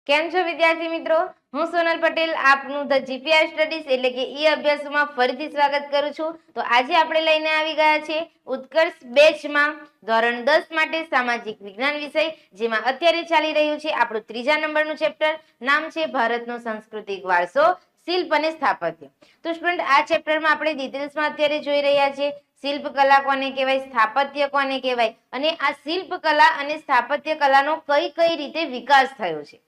કેમ છો વિદ્યાર્થી મિત્રો? હું સોનલ પટેલ આપનું ધ જીપીઆર સ્ટડીઝ એટલે કે ઈ અભ્યાસમાં ફરીથી સ્વાગત કરું છું. તો આજે આપણે લઈને આવી ગયા છે ઉત્કર્ષ બેચમાં ધોરણ 10 માટે સામાજિક વિજ્ઞાન વિષય, જેમાં અત્યારે ચાલી રહ્યું છે આપણું 3જા નંબરનું ચેપ્ટર. નામ છે ભારતનો સાંસ્કૃતિક વારસો, શિલ્પ અને સ્થાપત્ય. તો સ્ટુડન્ટ, આ ચેપ્ટરમાં આપણે ડિટેલ્સમાં અત્યારે જોઈ રહ્યા છીએ શિલ્પ કલા કોને કહેવાય, સ્થાપત્ય કોને કહેવાય, અને આ શિલ્પ કલા અને સ્થાપત્ય કલાનો કઈ કઈ રીતે વિકાસ થયો છે.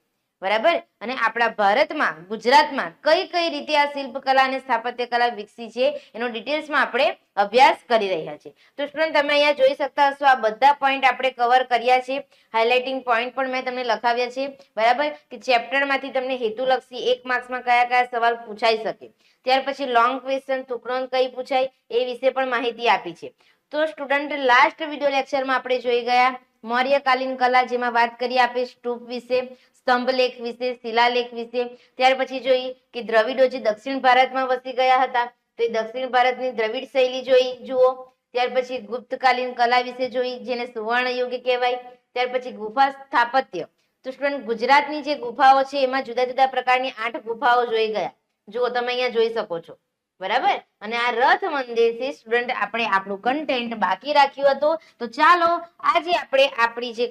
બરાબર. અને આપણા ભારતમાં, ગુજરાતમાં કઈ કઈ રીતે આ શિલ્પકલા અને સ્થાપત્ય કલા વિકસી છે એનો ડિટેલ્સમાં આપણે અભ્યાસ કરી રહ્યા છીએ. તો સ્ટુડન્ટ, તમે અહીંયા જોઈ શકતા હશો આ બધા પોઈન્ટ આપણે કવર કર્યા છે. હાઇલાઇટિંગ પોઈન્ટ પણ મેં તમને લખાવ્યા છે. બરાબર, કે ચેપ્ટરમાંથી તમને હેતુલક્ષી 1 માર્ક્સમાં કયા કયા સવાલ પૂછાઈ શકે, ત્યાર પછી લોંગ ક્વેશ્ચન, ટૂંકનોંધ કઈ પૂછાય એ વિશે પણ માહિતી આપી છે. તો સ્ટુડન્ટ, લાસ્ટ વિડિયો લેક્ચરમાં આપણે જોઈ ગયા મૌર્યકાલીન કલા, જેમાં વાત કરી આપણે સ્તૂપ વિશે, સ્તંભલેખ વિશે, શિલાલેખ વિશે. ત્યાર પછી જોઈ કે દ્રવિડો જે દક્ષિણ ભારતમાં વસી ગયા હતા, તો એ દક્ષિણ ભારતની દ્રવિડ શૈલી જુઓ. ત્યાર પછી ગુપ્તકાલીન કલા વિશે જોઈ, જેને સુવર્ણ યુગ કહેવાય. ત્યાર પછી ગુફા સ્થાપત્ય. તો સ્ટુડન્ટ, ગુજરાતની જે ગુફાઓ છે એમાં જુદા જુદા પ્રકારની 8 ગુફાઓ જોઈ ગયા. જુઓ, તમે અહીંયા જોઈ શકો છો. બરાબર. અને આ રથ મંદિરથી સ્ટુડન્ટ આપણે આપણું કન્ટેન્ટ બાકી રાખ્યું હતું. તો ચાલો આજે આપણે આપણી જે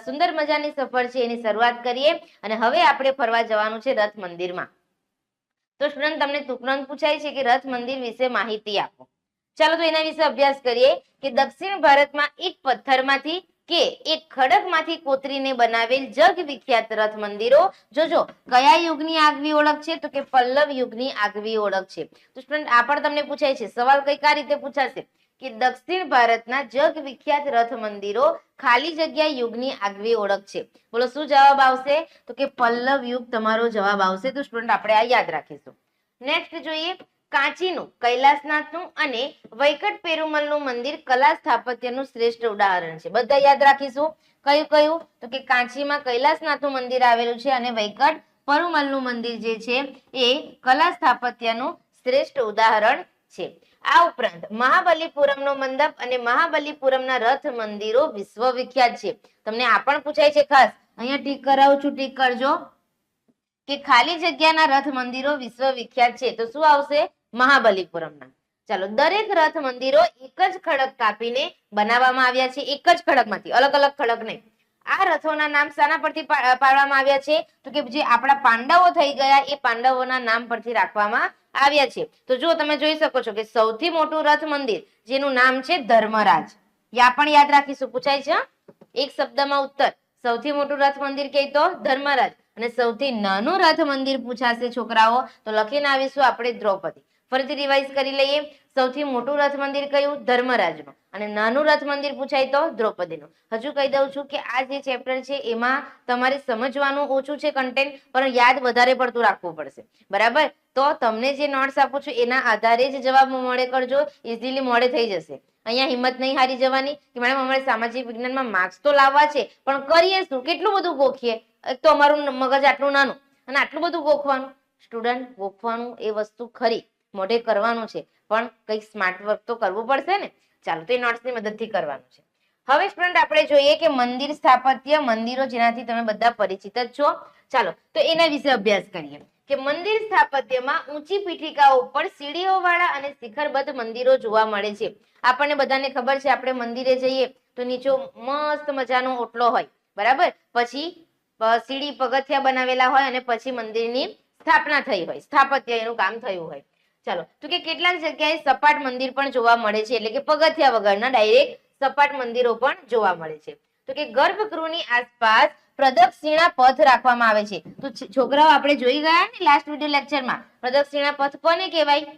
સુંદર મજાની સફર છે એની શરૂઆત કરીએ. અને હવે આપણે ફરવા જવાનું છે રથ મંદિરમાં. તો સ્ટુડન્ટ, તમને ટૂંકનોંધ પૂછાય છે કે રથ મંદિર વિશે માહિતી આપો. ચાલો તો એના વિશે અભ્યાસ કરીએ કે દક્ષિણ ભારતમાં ઈંટ પથ્થરમાંથી કે એક ખડકમાંથી કોતરીને બનાવેલ જગ વિખ્યાત રથ મંદિરો. જોજો, કયા યુગની આગવી ઓળખ છે? તો કે પલ્લવ યુગની આગવી ઓળખ છે. તો સ્ટુડન્ટ, આ પણ તમને પૂછાય છે. સવાલ કઈ આ રીતે પૂછાશે કે દક્ષિણ ભારતના જગ વિખ્યાત રથ મંદિરો ખાલી જગ્યા યુગની આગવી ઓળખ છે. બોલો શું જવાબ આવશે? તો કે પલ્લવ યુગ તમારો જવાબ આવશે. તો સ્ટુડન્ટ, આપણે આ યાદ રાખીશું. નેક્સ્ટ જોઈએ, કાંચીનું, કૈલાસનાથનું અને વૈકટ પેરુમલનું મંદિર કલા સ્થાપત્યનું શ્રેષ્ઠ ઉદાહરણ છે. બધા યાદ રાખીશું. કયું કયું? તો કે કાંચીમાં કૈલાસનાથનું મંદિર આવેલું છે અને વૈકટ પેરુમલનું મંદિર જે છે એ કલા સ્થાપત્યનું શ્રેષ્ઠ ઉદાહરણ છે. આ ઉપરાંત મહાબલીપુરમનો મંડપ અને મહાબલીપુરમના રથ મંદિરો વિશ્વવિખ્યાત છે. તમને આ પણ પૂછાય છે. ખાસ અહીંયા ટીક કરાવું છું, ટીક કરજો કે ખાલી જગ્યાના રથ મંદિરો વિશ્વવિખ્યાત છે. તો શું આવશે? મહાબલીપુરમના. ચાલો, દરેક રથ મંદિરો એક જ ખડક કાપીને બનાવવામાં આવ્યા છે. એક જ ખડકમાંથી, અલગ અલગ ખડક નહીં. આ રથોના નામ શાના પરથી પાડવામાં આવ્યા છે? તો કે જે આપણા પાંડવો થઈ ગયા એ પાંડવોના નામ પરથી રાખવામાં આવ્યા છે. તો જો તમે જોઈ શકો છો કે સૌથી મોટું રથ મંદિર જેનું નામ છે ધર્મરાજ. યા પણ યાદ રાખીશું, પૂછાય છે. એક શબ્દમાં ઉત્તર. સૌથી મોટું રથ મંદિર કહે તો ધર્મરાજ, અને સૌથી નાનું રથ મંદિર પૂછાશે છોકરાઓ તો લખીને આવીશું આપણે દ્રૌપદી. ફરીથી રિવાઇઝ કરી લઈએ. સૌથી મોટું રથ મંદિર કયું? ધર્મરાજનું. અને નાનું રથ મંદિર પૂછાય તો દ્રૌપદીનું. હજુ કહી દઉં છું કે આ જે ચેપ્ટર છે એમાં તમારે સમજવાનું ઓછું છે કન્ટેન્ટ, પણ યાદ વધારે પડતું રાખવું પડશે. બરાબર. તો તમને જે નોટ્સ આપું છું એના આધારે જ જવાબ મોડે કરજો, ઇઝીલી મોડે થઈ જશે. અહીંયા હિંમત નહીં હારી જવાની કે મેડમ અમારે સામાજિક વિજ્ઞાનમાં માર્ક્સ તો લાવવા છે, પણ કરીએ શું? કેટલું બધું ગોખીએ? તો અમારું મગજ આટલું નાનું અને આટલું બધું ગોખવાનું. સ્ટુડન્ટ, ગોખવાનું એ વસ્તુ ખરી, મોઢે કરવાનું છે, પણ કંઈક સ્માર્ટ વર્ક તો કરવું પડશે ને. ચાલો, તો એ નોટ્સની મદદથી કરવાનું છે. હવે સ્ટુડન્ટ, આપણે જોઈએ કે મંદિર સ્થાપત્ય, મંદિરો જેનાથી તમે બધા પરિચિત જ છો. ચાલો, તો એના વિશે અભ્યાસ કરીએ કે મંદિર સ્થાપત્યમાં ઊંચી પીઠિકાઓ ઉપર સીડીઓવાળા અને શિખરબદ્ધ મંદિરો જોવા મળે છે. આપણને બધાને ખબર છે, આપણે મંદિરે જઈએ તો નીચે મસ્ત મજાનો ઓટલો હોય. બરાબર. પછી સીડી પગથિયા બનાવેલા હોય અને પછી મંદિરની સ્થાપના થઈ હોય, સ્થાપત્ય એનું કામ થયું હોય. ચાલો, તો કે કેટલાક જગ્યાએ સપાટ મંદિર પણ જોવા મળે છે, એટલે કે પગથિયા વગરના ડાયરેક્ટ સપાટ મંદિરો પણ જોવા મળે છે. તો કે ગર્ભગૃહની આસપાસ પ્રદક્ષિણા પથ રાખવામાં આવે છે. તો છોકરાઓ, આપણે જોઈ ગયા ને લાસ્ટ વિડિયો લેક્ચરમાં, પ્રદક્ષિણા પથ કોને કહેવાય?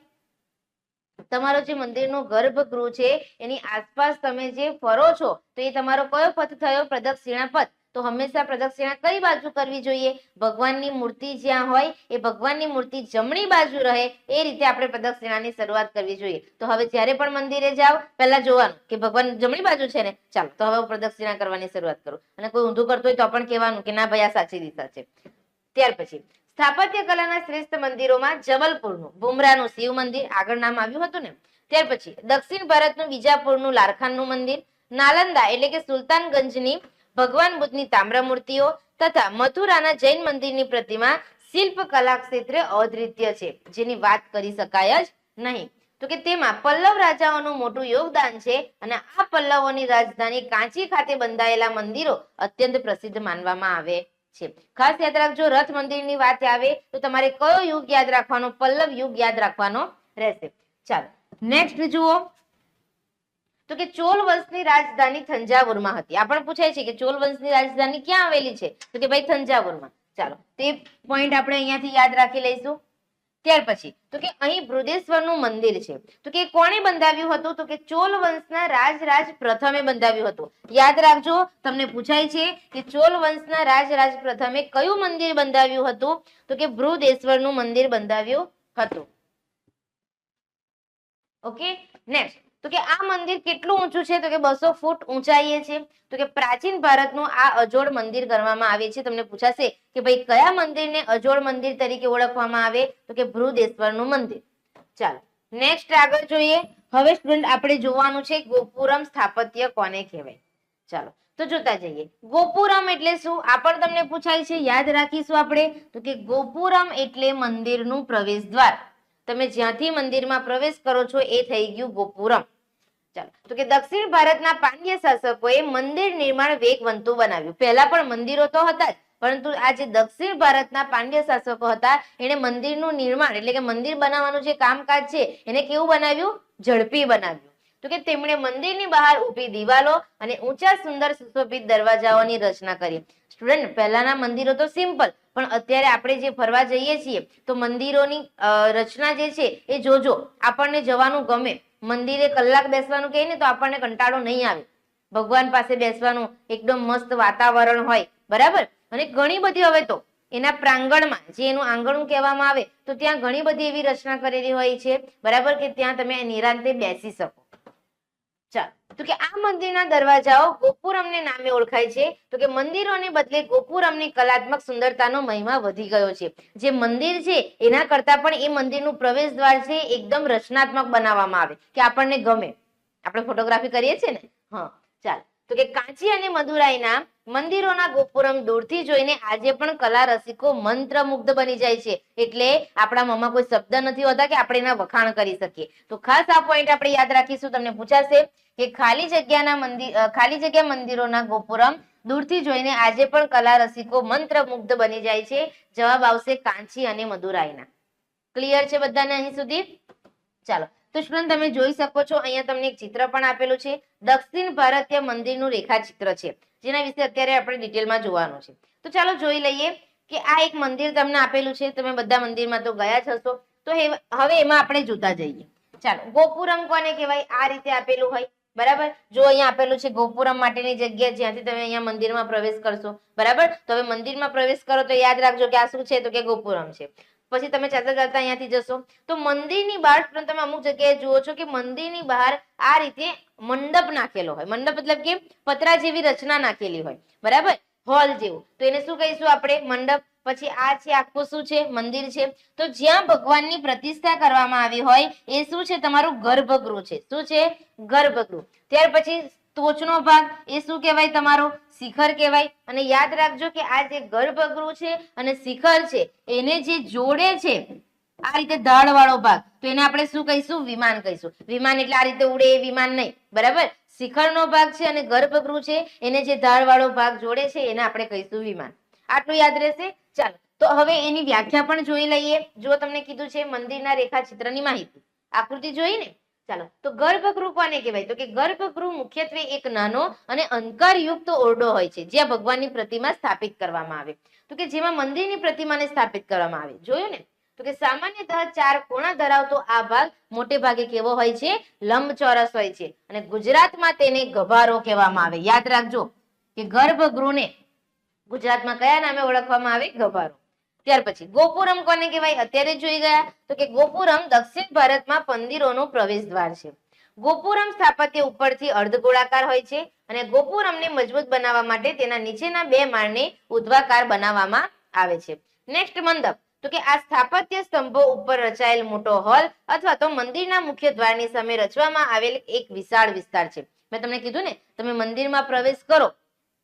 તમારો જે મંદિરનો ગર્ભગૃહ છે એની આસપાસ તમે જે ફરો છો તો એ તમારો કયો પથ થયો? પ્રદક્ષિણા પથ. તો હંમેશા પ્રદક્ષિણા કઈ બાજુ કરવી જોઈએ? ભગવાનની મૂર્તિ જ્યાં હોય એ ભગવાનની મૂર્તિ જમણી બાજુ રહે એ રીતે આપણે પ્રદક્ષિણાની શરૂઆત કરવી જોઈએ. તો હવે જ્યારે પણ મંદિરે જાઓ પહેલા જોવાનું કે ભગવાન જમણી બાજુ છે ને, ચાલો તો હવે પ્રદક્ષિણા કરવાની શરૂઆત કરો. અને કોઈ ઊંધું કરતો હોય તો પણ કહેવાનું કે ના ભાઈ, આ સાચી દિશા છે. ત્યાર પછી સ્થાપત્ય કલાના શ્રેષ્ઠ મંદિરોમાં જબલપુરનું ભૂમરાનું શિવ મંદિર, આગળ નામ આવ્યું હતું ને. ત્યાર પછી દક્ષિણ ભારતનું બીજાપુરનું લારખાનનું મંદિર, નાલંદા એટલે કે સુલતાનગંજની ભગવાન બુદ્ધની તામ્ર મૂર્તિઓ, તથા મથુરાના જૈન મંદિરની પ્રતિમા શિલ્પકલા ક્ષેત્રે અદ્વિતીય છે, જેની વાત કરી શકાય જ નહીં. તો કે તેમાં પલ્લવ રાજાઓનું મોટું યોગદાન છે અને આ પલ્લવોની રાજધાની કાંચી ખાતે બંધાયેલા મંદિરો અત્યંત પ્રસિદ્ધ માનવામાં આવે છે. ખાસ યાદ રાખજો, રથ મંદિરની વાત આવે તો તમારે કયો યુગ યાદ રાખવાનો? પલ્લવ યુગ યાદ રાખવાનો રહેશે. ચાલો નેક્સ્ટ જુઓ, તો કે ચોલ વંશની રાજધાની થંજાવુરમાં હતી. આ પણ પૂછાય છે કે ચોલ વંશની રાજધાની ક્યાં આવેલી છે? તો કે ભાઈ થંજાવુરમાં. ચાલો તે પોઈન્ટ આપણે અહીંયાથી યાદ રાખી લઈશું. ત્યાર પછી તો કે અહીં બૃહદેશ્વરનું મંદિર છે. તો કે કોણે બંધાવ્યું હતું? તો કે ચોલ વંશના રાજરાજ પ્રથમે બંધાવ્યું હતું. યાદ રાખજો, તમને પૂછાય છે કે ચોલ વંશના રાજરાજ પ્રથમે કયું મંદિર બંધાવ્યું હતું? તો કે બૃહદેશ્વરનું મંદિર બંધાવ્યું હતું. ઓકે, નેક્સ્ટ તો કે આ મંદિર કેટલું ઊંચું છે? તો કે 200 ફૂટ ઊંચાઈએ છે. તો કે પ્રાચીન ભારતનું આ અજોડ મંદિર ગણવામાં આવે છે. તમને પૂછાશે કે ભાઈ કયા મંદિરને અજોડ મંદિર તરીકે ઓળખવામાં આવે? તો કે બૃહદેશ્વરનું મંદિર. ચાલો નેક્સ્ટ આગળ જોઈએ. હવે સ્ટુડન્ટ આપણે જોવાનું છે ગોપુરમ સ્થાપત્ય કોને કહેવાય. ચાલો તો જોતા જઈએ. ગોપુરમ એટલે શું? આ પણ તમને પૂછાય છે, યાદ રાખીશું આપણે. તો કે ગોપુરમ એટલે મંદિરનું પ્રવેશ દ્વાર. તમે જ્યાંથી મંદિરમાં પ્રવેશ કરો છો એ થઈ ગયું ગોપુરમ. ચાલો તો કે દક્ષિણ ભારતના પાંડ્ય શાસકોએ મંદિર નિર્માણ વેગવંતુ બનાવ્યું. પહેલા પણ મંદિરો તો હતા જ, પરંતુ આ જે દક્ષિણ ભારતના પાંડ્ય શાસકો હતા એને મંદિરનું નિર્માણ એટલે કે મંદિર બનાવવાનું જે કામકાજ છે એને કેવું બનાવ્યું? ઝડપી બનાવ્યું. તો કે તેમણે મંદિરની બહાર ઊભી દિવાલો અને ઊંચા સુંદર સુશોભિત દરવાજાઓની રચના કરી. સ્ટુડન્ટ પહેલાના મંદિરો તો સિમ્પલ, પણ અત્યારે આપણે જે ફરવા જઈએ છીએ તો મંદિરોની રચના જે છે એ જોજો, આપણને જવાનું ગમે. મંદિરે કલાક બેસવાનું કહે ને તો આપણને કંટાળો નહીં આવે. ભગવાન પાસે બેસવાનું એકદમ મસ્ત વાતાવરણ હોય, બરાબર. અને ઘણી બધી હવે તો એના પ્રાંગણમાં જે એનું આંગણું કહેવામાં આવે તો ત્યાં ઘણી બધી એવી રચના કરેલી હોય છે, બરાબર, કે ત્યાં તમે નિરાંતે બેસી શકો. ચાલો તો કે આ મંદિરના દરવાજાઓ ગોપુરમને નામે ઓળખાય છે. તો કે મંદિરોને બદલે ગોપુરમની કલાત્મક સુંદરતાનો મહિમા વધી ગયો છે. જે મંદિર છે એના કરતા પણ એ મંદિરનું પ્રવેશ દ્વાર છે એકદમ રચનાત્મક બનાવવામાં આવે કે આપણને ગમે. આપણે ફોટોગ્રાફી કરીએ છીએ ને. હા ચાલો તો કે કાંચી અને મદુરાઈના મંદિરોના ગોપુરમ દૂરથી જોઈને આજે પણ કલા રસિકો મંત્રમુગ્ધ બની જાય છે. એટલે આપણા મોંમાં કોઈ શબ્દ નથી હોતા કે આપણે એના વખાણ કરી શકીએ. તો ખાસ આ પોઈન્ટ આપણે યાદ રાખીશું. તમને પૂછાશે કે ખાલી જગ્યા મંદિરોના ગોપુરમ દૂરથી જોઈને આજે પણ કલા રસિકો મંત્રમુગ્ધ બની જાય છે. જવાબ આવશે કાંચી અને મદુરાઈના. ક્લિયર છે બધાને અહીં સુધી? ચાલો તો સ્ટુડન્ટ તમે જોઈ શકો છો અહીંયા તમને એક ચિત્ર પણ આપેલું છે. દક્ષિણ ભારતીય મંદિરનું રેખાચિત્ર છે, જેના વિશે અત્યારે આપણે ડિટેલમાં જોવાનું છે. તો ચાલો જોઈ લઈએ કે આ એક મંદિર તમને આપેલું છે. તમે બધા મંદિરમાં તો ગયા જ હશો, તો હવે એમાં આપણે જોતા જઈએ. ચાલો ગોપુરમ કોને કહેવાય? આ રીતે આપેલું હોય, બરાબર. જો અહીંયા આપેલું છે ગોપુરમ માટેની જગ્યા જ્યાંથી તમે અહીંયા મંદિરમાં પ્રવેશ કરશો, બરાબર. તો હવે મંદિરમાં પ્રવેશ કરો તો યાદ રાખજો કે આ શું છે? તો કે ગોપુરમ છે. પછી તમે ચાલતા ચાલતા અહીંયાથી જશો તો મંદિરની બહાર તમે અમુક જગ્યાએ જુઓ છો કે મંદિરની બહાર આ રીતે મંડપ નાખેલો હોય. મંડપ મતલબ કે પતરા જેવી રચના નાખેલી હોય, બરાબર, હોલ જેવું. તો એને શું કહીશું આપણે? મંડપ. પછી આ છે આખું શું છે? મંદિર છે. તો જ્યાં ભગવાનની પ્રતિષ્ઠા કરવામાં આવી હોય એ શું છે? તમારું ગર્ભગૃહ છે. શું છે? ગર્ભગૃહ. ત્યાર પછી ટોચનો ભાગ એ શું કહેવાય? તમારો શિખર કહેવાય. અને યાદ રાખજો કે આ જે ગર્ભગૃહ છે અને શિખર છે એને જે જોડે છે આ રીતે ધાડ વાળો ભાગ, તો એને આપણે શું કહીશું? વિમાન કહીશું. વિમાન એટલે આ રીતે ઉડે એ વિમાન નહીં, બરાબર. શિખરનો ભાગ છે અને ગર્ભગૃહ છે એને જે ધાડ વાળો ભાગ જોડે છે એને આપણે કહીશું વિમાન. આટલું યાદ રહેશે. ચાલો તો હવે એની વ્યાખ્યા પણ જોઈ લઈએ. જો તમને કીધું છે મંદિરના રેખાચિત્રની માહિતી, આકૃતિ જોઈ ને. ચાલો તો ગર્ભગૃહ કોને કહેવાય? તો કે ગર્ભગૃહ મુખ્યત્વે એક નાનો અને અંધકારયુક્ત ઓરડો હોય છે જ્યાં ભગવાનની પ્રતિમા સ્થાપિત કરવામાં આવે. તો કે જેમાં મંદિરની પ્રતિમાને સ્થાપિત કરવામાં આવે. જોયું ને? તો કે સામાન્યતઃ 4 ખૂણા ધરાવતો આ ભાગ મોટે ભાગે કેવો હોય છે? લંબચોરસ હોય છે. અને ગુજરાતમાં તેને ગભારો કહેવામાં આવે. યાદ રાખજો કે ગર્ભગૃહને ગુજરાતમાં કયા નામે ઓળખવામાં આવે? ગભારો. ત્યાર પછી ગોપુરમ કોને કહેવાય? અત્યારે જોઈ ગયા. તો કે ગોપુરમ દક્ષિણ ભારતમાં મંદિરોનો પ્રવેશ દ્વાર છે. ગોપુરમ સ્થાપત્ય ઉપરથી અર્ધગોળાકાર હોય છે અને ગોપુરમને મજબૂત બનાવવા માટે તેના નીચેના 2 માળને ઉર્ધ્વાકાર બનાવવામાં આવે છે. નેક્સ્ટ મંડપ. તો કે આ સ્થાપત્ય સ્તંભો ઉપર રચાયેલ મોટો હોલ અથવા તો મંદિરના મુખ્ય દ્વારની સામે રચવામાં આવેલ એક વિશાળ વિસ્તાર છે. મેં તમને કીધું ને, તમે મંદિરમાં પ્રવેશ કરો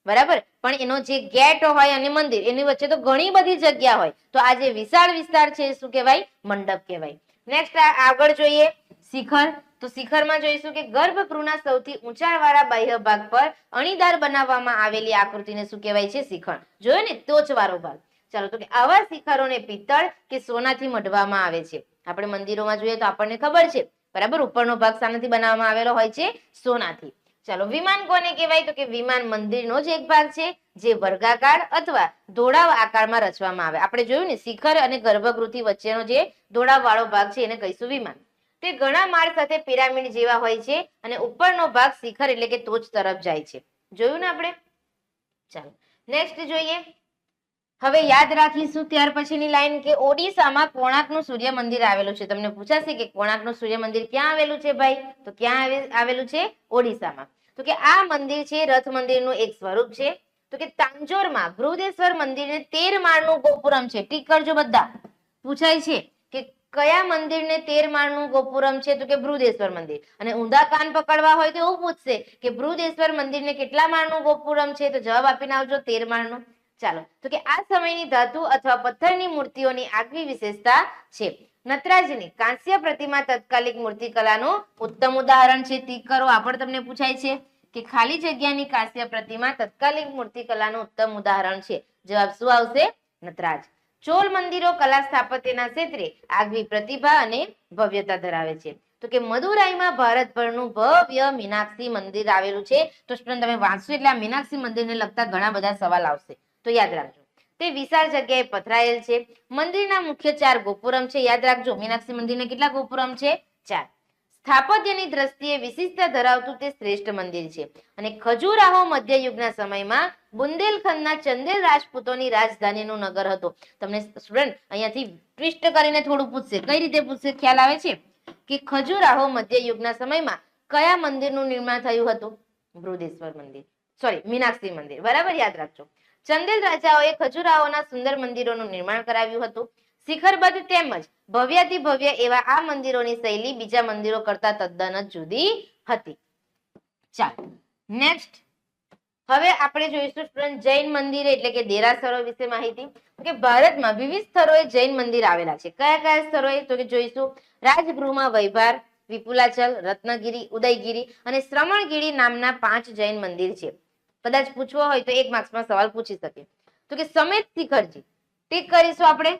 બરાબર, પણ એનો જે ગેટ હોય અને મંદિર એની વચ્ચે તો ઘણી બધી જગ્યા હોય, તો આ જે વિશાળ વિસ્તાર છે શું કહેવાય? મંડપ કહેવાય. નેક્સ્ટ આગળ જોઈએ શિખર. તો શિખરમાં જોઈશું કે ગર્ભગૃહના સૌથી ઊંચાઈવાળા બાહ્ય ભાગ પર અણીદાર બનાવવામાં આવેલી આકૃતિને શું કહેવાય છે? શિખર. જોયું ને, ટોચવાળો ભાગ. ચાલો, તો કે આવા શિખરોને પિત્તળ કે સોનાથી મઢવામાં આવે છે. આપણે મંદિરોમાં જોઈએ તો આપણને ખબર છે, બરાબર, ઉપરનો ભાગ શાનાથી બનાવવામાં આવેલો હોય છે? સોનાથી. ચાલો, વિમાન કોને કહેવાય? તો કે વિમાન મંદિરનો જ એક ભાગ છે જે વર્ગાકાર અથવા ઢોળાવ આકારમાં રચવામાં આવે. આપણે જોયું ને, શિખર અને ગર્ભગૃહથી વચ્ચેનો જે ઢોળાવવાળો ભાગ છે એને કહીશું વિમાન. તે ઘણા માળ સાથે પિરામિડ જેવા હોય છે અને ઉપરનો ભાગ શિખર એટલે કે ટોચ તરફ જાય છે. જોયું ને આપણે? ચાલો, નેક્સ્ટ જોઈએ. હવે યાદ રાખીશું ત્યાર પછીની લાઈન કે ઓડિશામાં કોણાર્કનું સૂર્ય મંદિર આવેલું છે. તમને પૂછાશે કે કોણાર્કનું સૂર્ય મંદિર ક્યાં આવેલું છે ભાઈ? તો ક્યાં આવેલું છે? ઓડિશામાં. તો કે આ મંદિર છે રથ મંદિરનું એક સ્વરૂપ છે. તો કે તાંજોરમાં બૃહદેશ્વર મંદિરને 13 માળનું ગોપુરમ છે. ટીક કરજો બધા. પૂછાય છે કે કયા મંદિરને 13 માળનું ગોપુરમ છે? તો કે બૃહદેશ્વર મંદિર. અને ઊંધા કાન પકડવા હોય તો એવું પૂછશે કે બૃહદેશ્વર મંદિરને કેટલા માળનું ગોપુરમ છે? તો જવાબ આપીને આવજો 13 માળનું. ચાલો, તો કે આ સમયની ધાતુ અથવા પથ્થરની મૂર્તિઓની આગવી વિશેષતા છે. નટરાજની કાંસ્ય પ્રતિમા તત્કાલિક મૂર્તિકલાનું ઉત્તમ ઉદાહરણ છે. ટીક કરો. આ પણ તમને પૂછાય છે કે ખાલી જગ્યાની કાંસ્ય પ્રતિમા તત્કાલિક મૂર્તિકલાનું ઉત્તમ ઉદાહરણ છે. જવાબ શું આવશે? નટરાજ. ચોલ મંદિરો કલા સ્થાપત્યના ક્ષેત્રે આગવી પ્રતિભા અને ભવ્યતા ધરાવે છે. તો કે મદુરાઈમાં ભારતભરનું ભવ્ય મીનાક્ષી મંદિર આવેલું છે. તો સ્ટુડન્ટ તમે વાંચશો એટલે આ મીનાક્ષી મંદિરને લગતા ઘણા બધા સવાલ આવશે, તો યાદ રાખજો. તે વિશાળ જગ્યાએ પથરાયેલ છે. મંદિરના મુખ્ય 4 ગોપુરમ છે. યાદ રાખજો, મીનાક્ષી મંદિરને કેટલા ગોપુરમ છે? 4. સ્થાપત્યની દ્રષ્ટિએ વિશિષ્ટતા ધરાવતું તે શ્રેષ્ઠ મંદિર છે. અને ખજુરાહો મધ્યયુગના સમયમાં બુંદેલખંડના ચંદેલ રાજપૂતોની રાજધાનીનું નગર હતું. તમને સ્ટુડન્ટ અહીંયાથી ટ્વિસ્ટ કરીને થોડું પૂછશે. કઈ રીતે પૂછશે? ખ્યાલ આવે છે કે ખજુરાહો મધ્યયુગના સમયમાં કયા મંદિરનું નિર્માણ થયું હતું? બૃહદેશ્વર મંદિર, સોરી, મીનાક્ષી મંદિર. બરાબર, યાદ રાખજો. ચંદેલ રાજાઓએ ખજુરાહોના સુંદર મંદિરોનું નિર્માણ કરાવ્યું હતું. શિખરબદ્ધ તેમજ ભવ્યાતિ ભવ્ય એવા આ મંદિરોની શૈલી બીજા મંદિરો કરતા તદ્દન જ જુદી હતી. ચાલો, નેક્સ્ટ હવે આપણે જોઈશું સ્ટુડન્ટ જૈન મંદિર એટલે કે દેરાસરો વિશે માહિતી. કે ભારતમાં વિવિધ સ્થળોએ જૈન મંદિર આવેલા છે. કયા કયા સ્થળોએ? તો કે જોઈશું રાજગૃહમાં વૈભાર, વિપુલાચલ, રત્નગીરી, ઉદયગીરી અને શ્રમણગીરી નામના 5 જૈન મંદિર છે. કદાચ પૂછવો હોય તો 1 માર્ક્સમાં સવાલ પૂછી શકે. તો કે સમેત શિખરજી, ટીક કરીશું આપણે.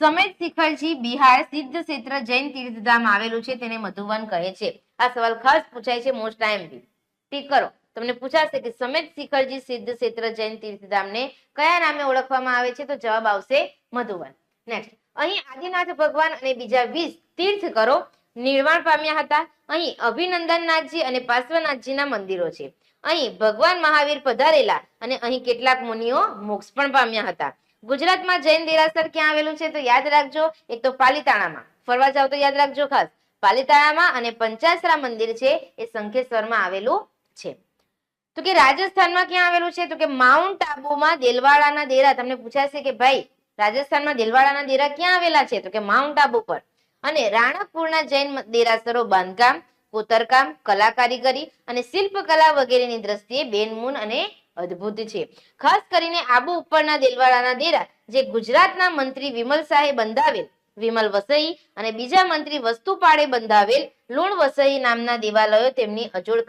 સમેત શિખરજી બિહાર સિદ્ધ ક્ષેત્ર જૈન તીર્થધામ આવેલું છે, તેને મધુવન કહે છે. આ સવાલ ખાસ પૂછાય છે મોસ્ટ ટાઈમ. ટીક કરો. તમને પૂછાશે કે સમેત શિખરજી સિદ્ધ ક્ષેત્ર જૈન તીર્થધામને કયા નામે ઓળખવામાં આવે છે? તો જવાબ આવશે મધુવન. નેક્સ્ટ, અહીં આદિનાથ ભગવાન અને બીજા 20 તીર્થકરો નિર્વાણ પામ્યા હતા. અહીં અભિનંદનનાથજી અને પાર્શ્વનાથજીના મંદિરો છે. અહીં ભગવાન મહાવીર પધારેલા અને અહીં કેટલાક મુનિઓ મોક્ષ પણ પામ્યા હતા. ગુજરાતમાં જૈન દેરાસર ક્યાં આવેલું છે? તો યાદ રાખજો, એક તો પાલીતાણામાં. ફરવા જાવ તો યાદ રાખજો ખાસ, પાલીતાણામાં. અને પંચાસરા મંદિર છે એ શંખેશ્વરમાં આવેલું છે. તો કે રાજસ્થાનમાં ક્યાં આવેલું છે? તો કે માઉન્ટ આબુમાં દેલવાડાના દેરા. તમને પૂછાશે કે ભાઈ રાજસ્થાનમાં દેલવાડાના દેરા ક્યાં આવેલા છે? તો કે માઉન્ટ આબુ પર. અને રાણકપુરના જૈન દેરાસરો બાંધકામ, કોતરકામ, કલા કારીગરી અને શિલ્પકલા વગેરેની દ્રષ્ટિએ બેનમૂન અને અદ્ભુત છે. ખાસ કરીને આબુ ઉપરના દેલવાડાના દેરા જે ગુજરાતના મંત્રી વિમલ શાહે બંધાવેલ, વિમલ વસઈ, અને બીજા મંત્રી વસ્તુપાળે બંધાવેલ લુણ વસઈ નામના દેવાલયો તેમની અજોડ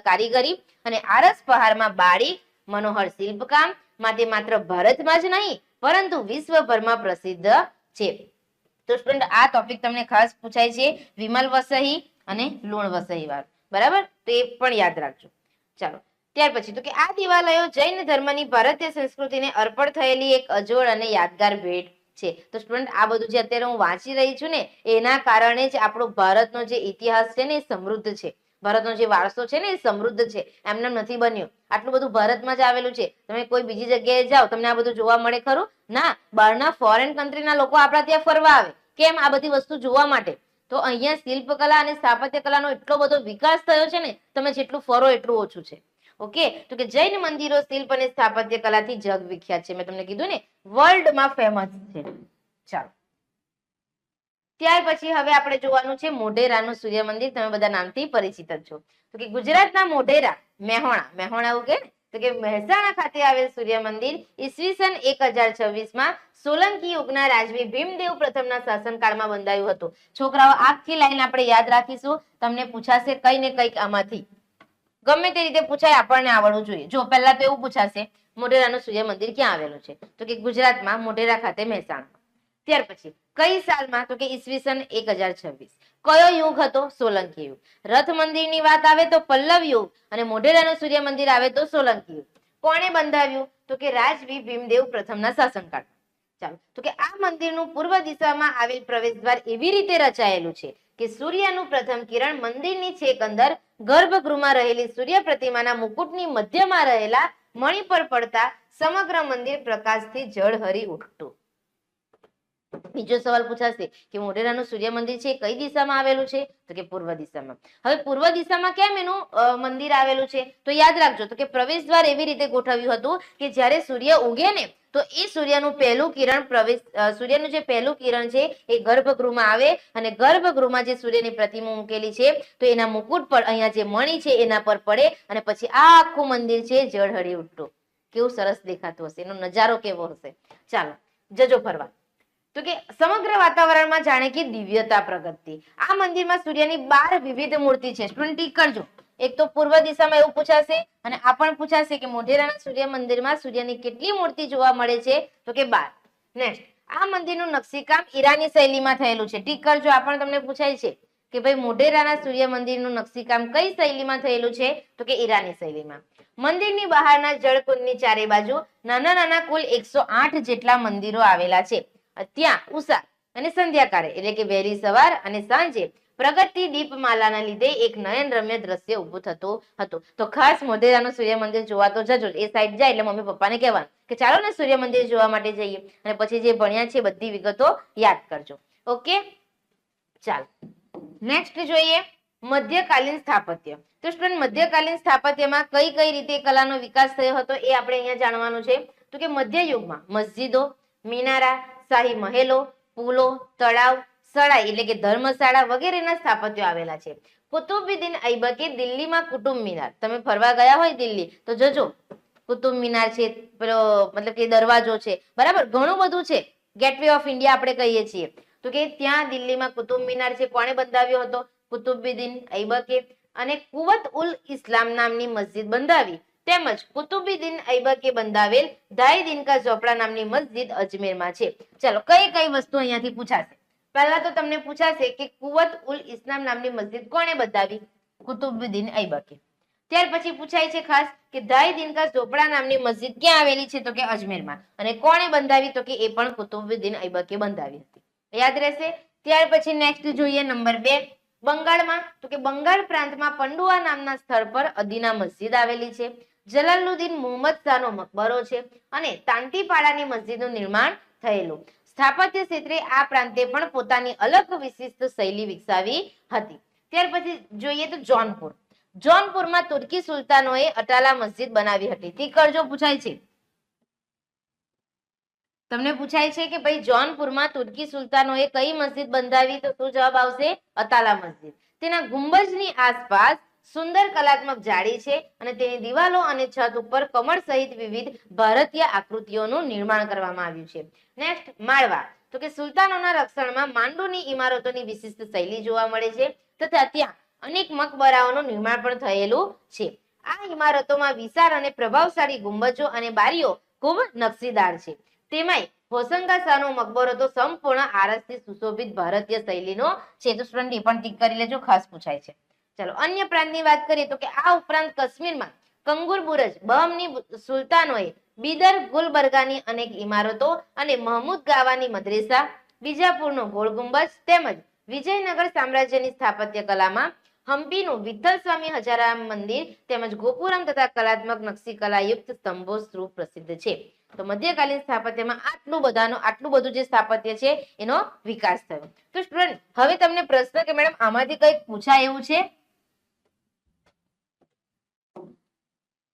કારીગરી અને આરસ પહારમાં બારીક મનોહર શિલ્પકામ માટે માત્ર ભારતમાં જ નહીં પરંતુ વિશ્વભરમાં પ્રસિદ્ધ છે. તો સ્ટુડન્ટ આ ટોપિક તમને ખાસ પૂછાય છે, વિમલ વસઈ અને લુણ વસઈ વાળું. બરાબર, તો એ પણ યાદ રાખજો. ચાલો, ત્યાર પછી તો કે આ દેવાલયો જૈન ધર્મની ભારતીય સંસ્કૃતિને અર્પણ થયેલી એક અજોડ અને યાદગાર ભેટ છે. તો સ્ટુડન્ટ આ બધું જે અત્યારે હું વાંચી રહી છું ને એના કારણે જ આપણો ભારતનો જે ઇતિહાસ છે ને એ સમૃદ્ધ છે. ભારતનો જે વારસો છે ને એ સમૃદ્ધ છે, એમને નથી બન્યું. આટલું બધું ભારતમાં જ આવેલું છે. તમે કોઈ બીજી જગ્યાએ જાઓ તમને આ બધું જોવા મળે ખરું? ના. બહારના ફોરેન કન્ટ્રીના લોકો આપણા ત્યાં ફરવા આવે. કેમ? આ બધી વસ્તુ જોવા માટે. તો અહીંયા શિલ્પકલા અને સ્થાપત્ય કલાનો એટલો બધો વિકાસ થયો છે ને, તમે જેટલું ફરો એટલું ઓછું છે. ઓકે, તો કે જૈન મંદિરો શિલ્પ અને સ્થાપત્ય કલાથી જગ વિખ્યાત છે. મેં તમને કીધું ને વર્લ્ડમાં ફેમસ છે. ચાલો, ત્યાર પછી હવે આપણે જોવાનું છે મોઢેરાનું સૂર્ય મંદિર. તમે બધા નામથી પરિચિત જ છો. તો કે ગુજરાતના મોઢેરા, મેહોણા એવું કે તો કે મહેસાણા ખાતે આવેલ સૂર્ય મંદિર ઈસવીસન 1026 માં સોલંકી યુગના રાજવી ભીમદેવ પ્રથમના શાસનકાળમાં બંધાયું હતું. છોકરાઓ આખી લાઈન આપણે યાદ રાખીશું. તમને પૂછાશે કઈ ને કઈક આમાંથી ગમે તે રીતે પૂછાય, આપણને આવડવું જોઈએ. જો પહેલા તો એવું પૂછાશે મોઢેરાનું સૂર્ય મંદિર ક્યાં આવેલું છે? તો કે ગુજરાતમાં મોઢેરા ખાતે મહેસાણા. ત્યાર પછી કઈ સાલમાં? તો કે ઈસવીસન 1026. કયો યુગ હતો? સોલંકી યુગ. રથ મંદિરની વાત આવે તો પલ્લવ યુગ અને મોઢેરાનું સૂર્ય મંદિર આવે તો સોલંકી યુગ. કોણે બંધાવ્યું? તો કે રાજવી ભીમદેવ પ્રથમના શાસનકાળ. ચાલો, તો કે આ મંદિરનું પૂર્વ દિશામાં આવેલ પ્રવેશદ્વાર એવી રીતે રચાયેલું છે કે સૂર્યનું પ્રથમ કિરણ મંદિરની છેક અંદર ગર્ભગૃહમાં રહેલી સૂર્ય પ્રતિમાના મુકુટની મધ્યમાં રહેલા મણિ પર પડતા સમગ્ર મંદિર પ્રકાશથી ઝળહળી ઉઠતું. બીજો સવાલ પૂછાશે કે મોઢેરાનું સૂર્ય મંદિર છે કઈ દિશામાં આવેલું છે? તો કે પૂર્વ દિશામાં. હવે પૂર્વ દિશામાં કેમ એનું મંદિર આવેલું છે? તો યાદ રાખજો, તો કે પ્રવેશદ્વાર એવી રીતે ગોઠવ્યું હતું કે જ્યારે સૂર્ય ઉગે ને તો એ સૂર્યનું પહેલું કિરણ સૂર્યનું જે પહેલું કિરણ છે એ ગર્ભગૃહમાં આવે અને ગર્ભગૃહમાં જે સૂર્યની પ્રતિમા મૂકેલી છે તો એના મુકુટ પર અહીંયા જે મણિ છે એના પર પડે અને પછી આ આખું મંદિર છે ઝળહળી ઉઠતું. કેવું સરસ દેખાતું હશે, એનો નજારો કેવો હશે. ચાલો જજો ફરવા. તો કે સમગ્ર વાતાવરણમાં જાણે કે દિવ્યતા પ્રગટતી. આ મંદિરમાં સૂર્યની 12 વિવિધ મૂર્તિ છે. સ્ટુડન્ટ ટીક કરજો. એક તો પૂર્વ દિશામાં એવું પૂછાશે અને આ પણ પૂછાશે કે મોઢેરાના સૂર્ય મંદિરમાં સૂર્યની કેટલી મૂર્તિ જોવા મળે છે? તો કે 12. નેક્સ્ટ, આ મંદિરનું નકશીકામ ઈરાની શૈલીમાં થયેલું છે. ટીક કરજો, આ પણ તમને પૂછાય છે કે ભાઈ મોઢેરાના સૂર્ય મંદિરનું નકશીકામ કઈ શૈલીમાં થયેલું છે? તો કે ઈરાની શૈલીમાં. મંદિરની બહારના જળકુંડની ચારે બાજુ નાના નાના કુલ 108 જેટલા મંદિરો આવેલા છે. ત્યાં ઉષા અને સંધ્યાકાળે એટલે કે વહેલી સવાર અને સાંજે પ્રગટતી દીપમાલાના લીધે એક નયનરમ્ય દ્રશ્ય ઊભું થતું હતું. તો ખાસ મોઢેરાનું સૂર્ય મંદિર જોવા તો જજો. એ સાઈડ જાય એટલે મમ્મી પપ્પાને કહેવાનું કે ચાલો ને સૂર્ય મંદિર જોવા માટે જઈએ અને પછી જે ભણ્યા છે બધી વિગતો યાદ કરજો. ઓકે, ચાલો નેક્સ્ટ જોઈએ મધ્યકાલીન સ્થાપત્ય. તો સ્ટુડન્ટ મધ્યકાલીન સ્થાપત્યમાં કઈ કઈ રીતે કલાનો વિકાસ થયો હતો એ આપણે અહીંયા જાણવાનું છે. તો કે મધ્ય યુગમાં મસ્જિદો, મિનારા, શાહી મહેલો, પુલો, તળાવ, સળાઈ એટલે કે ધર્મશાળા વગેરેના સ્થાપત્યો આવેલા છે. કુતુબુદ્દીન ઐબકે દિલ્હીમાં કુતુબ મિનાર, તમે ફરવા ગયા હોય દિલ્હી તો જજો, કુતુબ મિનાર છે, મતલબ કે દરવાજો છે, બરાબર, ઘણું બધું છે. ગેટવે ઓફ ઇન્ડિયા આપણે કહીએ છીએ. તો કે ત્યાં દિલ્હીમાં કુતુબ મિનાર છે. કોણે બંધાવ્યો હતો? કુતુબુદ્દીન ઐબકે. અને કુવત ઉલ ઇસ્લામ નામની મસ્જિદ બંધાવી. તેમજ કુતુબુદ્દીન ઐબકે બંધાવેલ ઢાઈ દિનકા ઝોપડા નામની મસ્જિદ અજમેરમાં છે. ચલો કઈ કઈ વસ્તુ અહીંયાથી પૂછાશે? પહેલા તો તમને પૂછાશે કે કુવત ઉલ ઇસ્લામ નામની મસ્જિદ કોણે બંધાવી? કુતુબુદ્દીન ઐબકે. ત્યાર પછી પૂછાય છે ખાસ કે ઢાઈ દિનકા ઝોપડા નામની મસ્જિદ ક્યાં આવેલી છે? તો કે અજમેરમાં. અને કોણે બંધાવી? તો કે એ પણ કુતુબુદ્દીન ઐબકે બંધાવી હતી. યાદ રહેશે. ત્યાર પછી નેક્સ્ટ જોઈએ નંબર 2 બંગાળમાં. તો કે બંગાળ પ્રાંતમાં પંડુઆ નામના સ્થળ પર અદીના મસ્જિદ આવેલી છે. જલાલુદ્દીન મુહમ્મદ શાહનો મકબરો છે અને તાંતીપાડાની મસ્જિદનું નિર્માણ થયેલું. સ્થાપત્ય ક્ષેત્રે આ પ્રાંતે પણ પોતાની અલગ વિશિષ્ટ શૈલી વિકસાવી હતી. ત્યાર પછી જોઈએ તો જોનપુર. જોનપુરમાં તુર્કી સુલતાનોએ અટાલા મસ્જિદ બનાવી હતી. ઠીક કરજો, પૂછાય છે. તમને પૂછાય છે કે ભાઈ જોનપુરમાં તુર્કી સુલતાનોએ કઈ મસ્જિદ બંધાવી? તો શું જવાબ આવશે? અતાલા મસ્જિદ. તેના ગુંબજની આસપાસ સુંદર કલાત્મક જાળી છે અને તેની દિવાલો અને છત ઉપર કમળ સહિત વિવિધ ભારતીય આકૃતિઓનું નિર્માણ કરવામાં આવ્યું છે. નેક્સ્ટ માળવા. તો કે સુલતાનોના રક્ષણમાં માંડુની ઇમારતોની વિશિષ્ટ શૈલી જોવા મળે છે તથા ત્યાં અનેક મકબરાઓનું નિર્માણ પણ થયેલું છે. આ ઇમારતોમાં વિશાળ અને પ્રભાવશાળી ગુંબજો અને બારીઓ ખૂબ નકશીદાર છે. તેમાંય હોસંગા શાહનો મકબરો તો સંપૂર્ણ આરસથી સુશોભિત ભારતીય શૈલીનો છે. તો સ્ટુડન્ટ એ પણ ટીક કરી લેજો, ખાસ પૂછાય છે. ચલો અન્ય પ્રાંતની વાત કરીએ તો કે આ ઉપરાંત કાશ્મીરમાં કંગુર બુરજ, બહમની સુલતાનોએ બીદર ગુલબર્ગાની અનેક ઇમારતો અને મહમૂદ ગાવાની મદ્રેસા, બીજાપુરનો ગોળ ગુંબજ તેમજ વિજયનગર સામ્રાજ્યની સ્થાપત્ય કલામાં હમ્પીનું વિઠ્ઠલ સ્વામી હજારામ મંદિર તેમજ ગોપુરમ તથા કલાત્મક નકશી કલાયુક્ત સ્તંભો સ્વરૂપ પ્રસિદ્ધ છે. તો મધ્યકાલીન સ્થાપત્યમાં આટલું બધું જે સ્થાપત્ય છે એનો વિકાસ થયો. તો સ્ટુડન્ટ હવે તમને પ્રશ્ન કે મેડમ આમાંથી કંઈક પૂછાય એવું છે?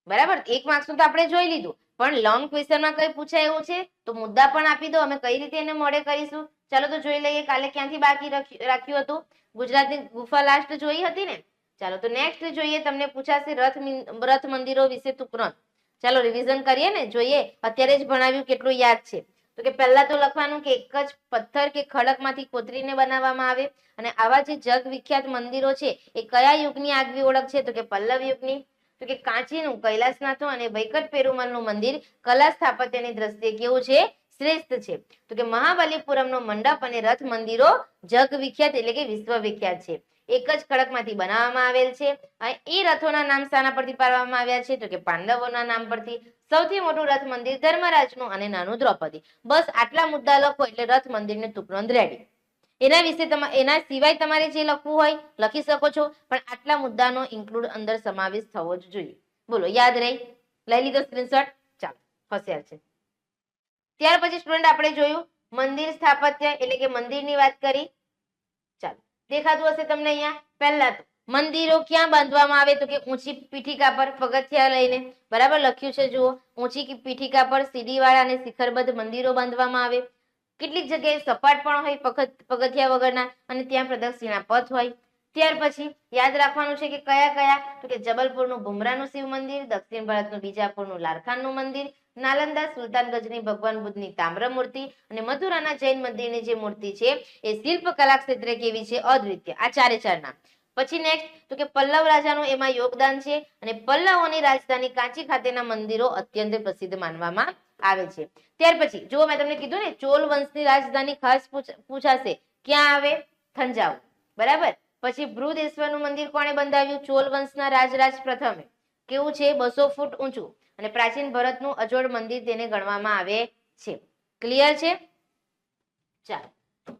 બરાબર, 1 માર્ક્સનું તો આપણે જોઈ લીધું, પણ લોંગ ક્વેશ્ચનમાં કઈ પૂછાય એવું છે તો મુદ્દા પણ આપી દો. અમે કઈ રીતે એને મોડે કરીશું ચાલો તો જોઈ લઈએ. કાલે ક્યાંથી બાકી રાખ્યું હતું? ગુજરાતની ગુફા લાસ્ટ જોઈ હતી ને. ચાલો તો નેક્સ્ટ જોઈએ. તમને પૂછાશે રથ મંદિરો વિશે તુરંત. ચાલો રિવિઝન કરીએ ને, જોઈએ અત્યારે જ ભણાવ્યું કેટલું યાદ છે. તો કે પહેલા તો લખવાનું કે એક જ પથ્થર કે ખડકમાંથી કોતરીને બનાવવામાં આવે અને આવા જે જગ વિખ્યાત મંદિરો છે એ કયા યુગની આગવી ઓળખ છે? તો કે પલ્લવ યુગની. તો કે કાંચીનું કૈલાસનાથનું અને વૈકટ પેરુમલનું મંદિર કલા સ્થાપત્યની દ્રષ્ટિએ કેવું છે? શ્રેષ્ઠ છે. તો કે મહાબલીપુરમનો મંડપ અને રથ મંદિરો જગ વિખ્યાત એટલે કે વિશ્વ વિખ્યાત છે. એક જ ખડકમાંથી બનાવવામાં આવેલ છે. અને એ રથોના નામ શાના પરથી પાડવામાં આવ્યા છે? તો કે પાંડવોના નામ પરથી. સૌથી મોટું રથ મંદિર ધર્મરાજનું અને નાનું દ્રૌપદી. બસ આટલા મુદ્દા લખો એટલે રથ મંદિરને તુકરંદ રેડી. એના વિશે એના સિવાય તમારે જે લખવું હોય લખી શકો છો, પણ આટલા મુદ્દાનો ઇન્ક્લુડ અંદર સમાવેશ થવો જ જોઈએ. બોલો, યાદ રહી? લઈ લીધો સ્ક્રીનશોટ? ચાલો, હોશિયાર છે. ત્યાર પછી સ્ટુડન્ટ આપણે જોયું મંદિર સ્થાપત્ય એટલે કે મંદિરની વાત કરી. ચાલો, દેખાતું હશે તમને અહીંયા. પહેલા તો મંદિરો ક્યાં બાંધવામાં આવે? તો કે ઊંચી પીઠિકા પર, પગથિયા લઈને. બરાબર લખ્યું છે, જુઓ. ઊંચી પીઠિકા પર સીડીવાળા અને શિખરબદ્ધ મંદિરો બાંધવામાં આવે. કેટલીક જગ્યાએ સપાટ પણ હોય પગથિયા વગરના, અને ત્યાં પ્રદક્ષિણા પથ હોય. ત્યાર પછી યાદ રાખવાનું છે કે કયા કયા? તો કે જબલપુરનું ભુમરાનું શિવ મંદિર, દક્ષિણ ભારતનું બીજાપુરનું લારખાનનું મંદિર, નાલંદા સુલતાનગંજની ભગવાન બુદ્ધની તામ્ર મૂર્તિ અને મથુરાના જૈન મંદિરની જે મૂર્તિ છે એ શિલ્પકલા ક્ષેત્રે કેવી છે? અદ્વિતીય. આ ચારે ચાર નામ. પછી નેક્સ્ટ તો કે પલ્લવ રાજાનું એમાં યોગદાન છે અને પલ્લવોની રાજધાની કાંચી ખાતેના મંદિરો અત્યંત પ્રસિદ્ધ માનવામાં આવે છે. ત્યાર પછી જો મેં તમને કીધું ને ચોલ વંશની રાજધાની ખાસ પૂછાશે, ક્યાં આવે? થંજાવુર. બરાબર. પછી બૃહદેશ્વરનું મંદિર કોણે બંધાવ્યું? ચોલ વંશના રાજરાજ પ્રથમે. કેવું છે? 200 ફૂટ ઊંચું અને પ્રાચીન ભારતનું અજોડ મંદિર તેને ગણવામાં આવે છે. ક્લિયર છે? ચાલો,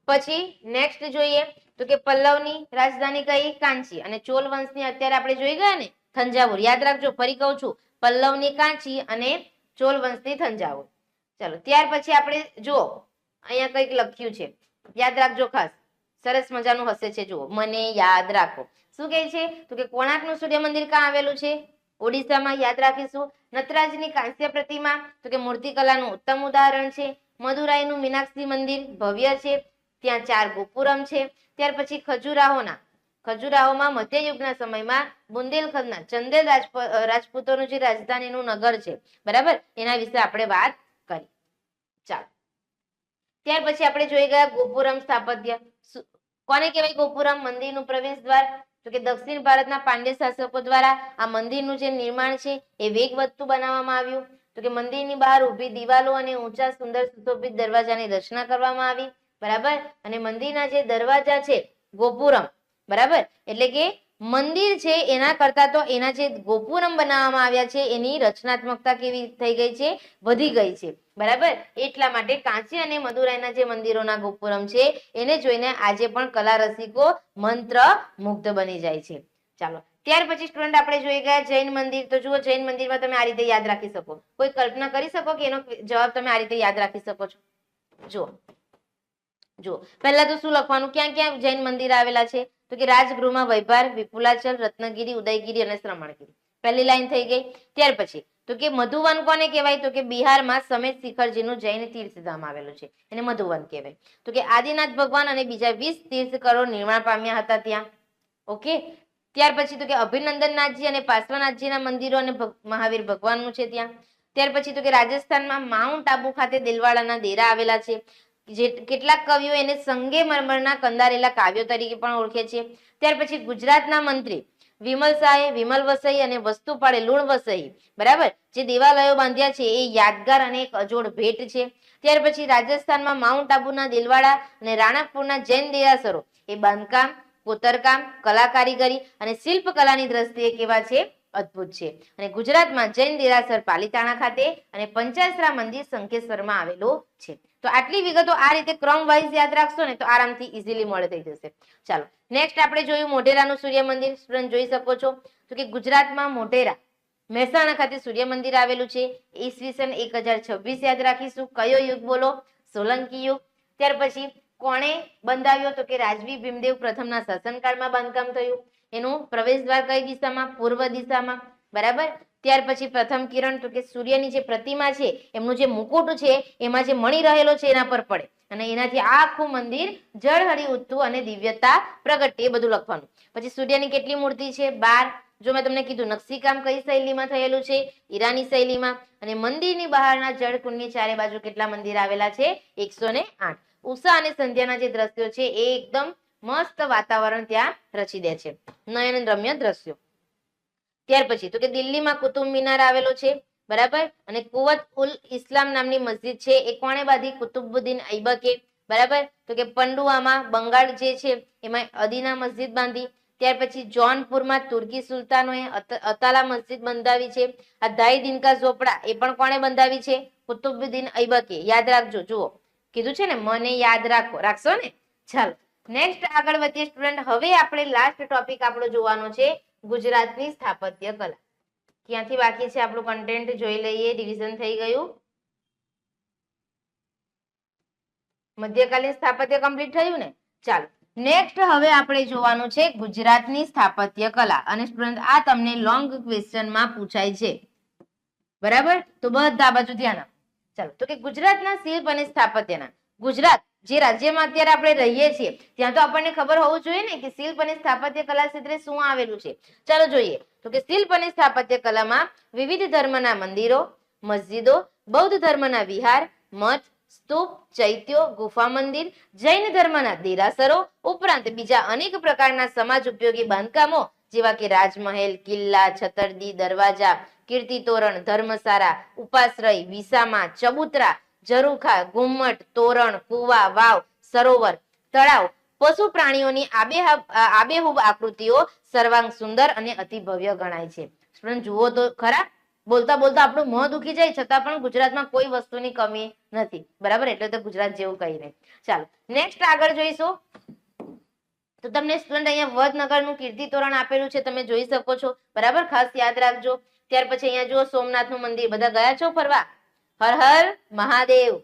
પછી નેક્સ્ટ જોઈએ તો કે પલ્લવની રાજધાની કઈ? કાંચી. અને ચોલ વંશની અત્યારે આપણે જોઈ ગયા ને થંજાવુર. યાદ રાખજો, ફરી કહું છું, પલ્લવની કાંચી અને ચોલ વંશની થંજાવુર. ચાલો, ત્યાર પછી આપણે જુઓ અહીંયા કંઈક લખ્યું છે, યાદ રાખજો ખાસ. સરસ મજાનું હશે છે, જુઓ. મને યાદ રાખો. શું કહે છે? તો કે કોણાર્કનું સૂર્ય મંદિર ક્યાં આવેલું છે? ઓડિશામાં. યાદ રાખીશું. નટરાજની કાંસ્ય પ્રતિમા તો કે મૂર્તિકલાનું ઉત્તમ ઉદાહરણ છે. મદુરાઈનું મીનાક્ષી મંદિર ભવ્ય છે, ત્યાં 4 ગોપુરમ છે. ત્યાર પછી ખજુરાહોમાં મધ્યયુગના સમયમાં બુંદેલખંડના ચંદેલ રાજપૂતોનું જે રાજધાનીનું નગર છે, બરાબર, એના વિશે આપણે વાત કરી. ચાલો, ત્યાર પછી આપણે જોઈ ગયા ગોપુરમ સ્થાપત્ય. કોને કહેવાય ગોપુરમ? મંદિરનું પ્રવેશ દ્વાર. તો કે દક્ષિણ ભારતના પાંડ્ય શાસકો દ્વારા આ મંદિરનું જે નિર્માણ છે એ વેગવંતું બનાવવામાં આવ્યું. તો કે મંદિરની બહાર ઊભી દિવાલો અને ઊંચા સુંદર સુશોભિત દરવાજાની રચના કરવામાં આવી. બરાબર. અને મંદિરના જે દરવાજા છે ગોપુરમ, બરાબર, એટલે કે મંદિર છે એના કરતા તો એના જે ગોપુરમ બનાવવામાં આવ્યા છે એની રચનાત્મકતા કેવી થઈ ગઈ છે? વધી ગઈ છે. બરાબર. એટલા માટે કાંચી અને મદુરાઈના જે મંદિરોના ગોપુરમ છે એને જોઈને આજે પણ કલા રસિકો મંત્ર મુગ્ધ બની જાય છે. ચાલો, ત્યાર પછી સ્ટુડન્ટ આપણે જોઈ ગયા જૈન મંદિર. તો જુઓ, જૈન મંદિરમાં તમે આ રીતે યાદ રાખી શકો. કોઈ કલ્પના કરી શકો કે એનો જવાબ તમે આ રીતે યાદ રાખી શકો છો? જુઓ, પહેલા તો શું લખવાનું? ક્યાં ક્યાં જૈન મંદિર આવેલા છે? તો કે રાજગૃહમાં વૈભાર, વિપુલાચલ, રત્નગીરી, ઉદયગીરી અને શ્રમણગીરી. પહેલી લાઈન થઈ ગઈ. ત્યાર પછી તો કે મધુવન કોને કહેવાય? તો કે બિહારમાં સમેત શિખરજીનું જૈન તીર્થધામ આવેલું છે, એને મધુવન કહેવાય. તો કે આદિનાથ ભગવાન અને બીજા 20 તીર્થકરો નિર્માણ પામ્યા હતા ત્યાં. ઓકે. ત્યાર પછી તો કે અભિનંદનનાથજી અને પાર્શ્વનાથજીના મંદિરો અને મહાવીર ભગવાનનું છે ત્યાં. ત્યાર પછી તો કે રાજસ્થાનમાં માઉન્ટ આબુ ખાતે દિલવાડાના ડેરા આવેલા છે. કેટલાક કવિઓ એને સંગેમરમરના કંદારેલા કાવ્યો તરીકે પણ ઓળખે છે. ત્યાર પછી ગુજરાતના મંત્રી વિમલ શાહે વિમલ વસઈ અને વસ્તુપાળે લુણ વસઈ, બરાબર, જે દેવાલયો બાંધ્યા છે એ યાદગાર અને એક અજોડ ભેટ છે. ત્યાર પછી રાજસ્થાનમાં માઉન્ટ આબુના દિલવાડા અને રાણકપુરના જૈન દેરાસરો એ બાંધકામ, કોતરકામ, કલાકારીગરી અને શિલ્પકલાની દ્રષ્ટિએ કેવા છે? અદ્ભુત છે. અને ગુજરાતમાં જૈન દેરાસર પાલીતાણા ખાતે અને પંચાસરા મંદિર શંખેશ્વરમાં આવેલું છે. તો આટલી વિગતો આ રીતે ક્રમ વાઇઝ યાદ રાખશો ને તો આરામથી ઇઝીલી મળે થઈ જશે. ચાલો, નેક્સ્ટ આપણે જોયું મોઢેરાનું સૂર્ય મંદિર. સ્ટુડન્ટ જોઈ શકો છો તો કે ગુજરાતમાં મોઢેરા મહેસાણા ખાતે સૂર્ય મંદિર આવેલું છે. ઈસવીસન 1026 યાદ રાખીશું. કયો યુગ બોલો? સોલંકી યુગ. ત્યાર પછી કોણે બંધાવ્યો? તો કે રાજવી ભીમદેવ પ્રથમના શાસનકાળમાં બાંધકામ થયું. એનું પ્રવેશ દ્વાર કઈ દિશામાં? પૂર્વ દિશામાં. બરાબર. ત્યાર પછી પ્રથમ કિરણ તો કે સૂર્યની જે પ્રતિમા છે એમનું જે મુકુટ છે એમાં જે મણી રહેલો છે એના પર પડે અને એનાથી આખું મંદિર જળહળી ઉઠતું અને દિવ્યતા પ્રગટે, એ બધું લખવાનું. પછી સૂર્યની કેટલી મૂર્તિ છે? 12. જો મેં તમને કીધું નકશીકામ કઈ શૈલીમાં થયેલું છે? ઈરાની શૈલીમાં. અને મંદિરની બહારના જળકુંડની ચારે બાજુ કેટલા મંદિર આવેલા છે? 108. ઉષા અને સંધ્યાના જે દ્રશ્યો છે એ એકદમ મસ્ત વાતાવરણ ત્યાં રચી દે છે, નયનરમ્ય દ્રશ્યો. ત્યાર પછી તો કે દિલ્હીમાં કુતુબ મિનાર આવેલો છે, બરાબર. અને કુવત ઉલ ઇસ્લામ નામની મસ્જિદ છે એ કોણે બાંધી? કુતુબુદ્દીન ઐબકે, બરાબર. તો કે પંડુઆમાં બંગાળ જે છે એમાં અદીના મસ્જિદ બાંધી. ત્યાર પછી જોનપુરમાં તુર્કી સુલતાનોએ અતાલા મસ્જિદ બંધાવી છે. આ ધાઈ દિનકા ઝોપડા એ પણ કોણે બંધાવી છે? કુતુબુદ્દીન ઐબકે. યાદ રાખજો, જુઓ કીધું છે ને મને યાદ રાખશો ને. ચાલો નેક્સ્ટ આગળ વધીએ સ્ટુડન્ટ. હવે આપણે લાસ્ટ ટોપિક આપણો જોવાનો છે ગુજરાતની સ્થાપત્ય કલા. ક્યાંથી બાકી છે આપણું કન્ટેન્ટ જોઈ લઈએ. રિવિઝન થઈ ગયું? મધ્યકાલીન સ્થાપત્ય કમ્પ્લીટ થયું ને? ચાલો નેક્સ્ટ હવે આપણે જોવાનું છે ગુજરાતની સ્થાપત્ય કલા. અને સ્ટુડન્ટ આ તમને લોંગ ક્વેશ્ચનમાં પૂછાય છે, બરાબર. તો બધા બાજુ ધ્યાન આપો. ચાલો તો કે ગુજરાતના શિલ્પ અને સ્થાપત્યના, ગુજરાત જે રાજ્યમાં અત્યારે આપણે રહીએ છીએ ત્યાં તો આપણને ખબર હોવું જોઈએ ને કે શિલ્પ અને સ્થાપત્ય કલા ક્ષેત્રે શું આવેલું છે. ચાલો જોઈએ તો કે શિલ્પ અને સ્થાપત્ય કલામાં વિવિધ ધર્મના મંદિરો, મસ્જિદો, બૌદ્ધ ધર્મના વિહાર, મઠ, સ્તૂપ, ચૈત્યો, ગુફા મંદિર, જૈન ધર્મના દેરાસરો ઉપરાંત બીજા અનેક પ્રકારના સમાજ ઉપયોગી બાંધકામો જેવા કે રાજમહેલ, કિલ્લા, છતરદી, દરવાજા, કીર્તિ તોરણ, ધર્મશાળા, ઉપાશ્રય, વિસામા, ચબુતરા, ઝરૂખા, ઘુમ્મટ, તોરણ, કુવા, વાવ, સરોવર, તળાવ, પશુ પ્રાણીઓની આબેહૂબ આકૃતિઓ સર્વાંગ સુંદર અને અતિ ભવ્ય ગણાય છે. સ્ટુડન્ટ જુઓ તો ખરા, બોલતા બોલતા આપણું મોં દુખી જાય છતાં પણ ગુજરાતમાં કોઈ વસ્તુની કમી નથી, બરાબર. એટલે તો ગુજરાત જેવું કઈ નહીં. ચાલો નેક્સ્ટ આગળ જોઈશું. તો તમને સ્ટુડન્ટ અહીંયા વડનગરનું કીર્તિ તોરણ આપેલું છે, તમે જોઈ શકો છો, બરાબર. ખાસ યાદ રાખજો. ત્યાર પછી અહીંયા જુઓ સોમનાથનું મંદિર. બધા ગયા છો ફરવા? હર હર મહાદેવ.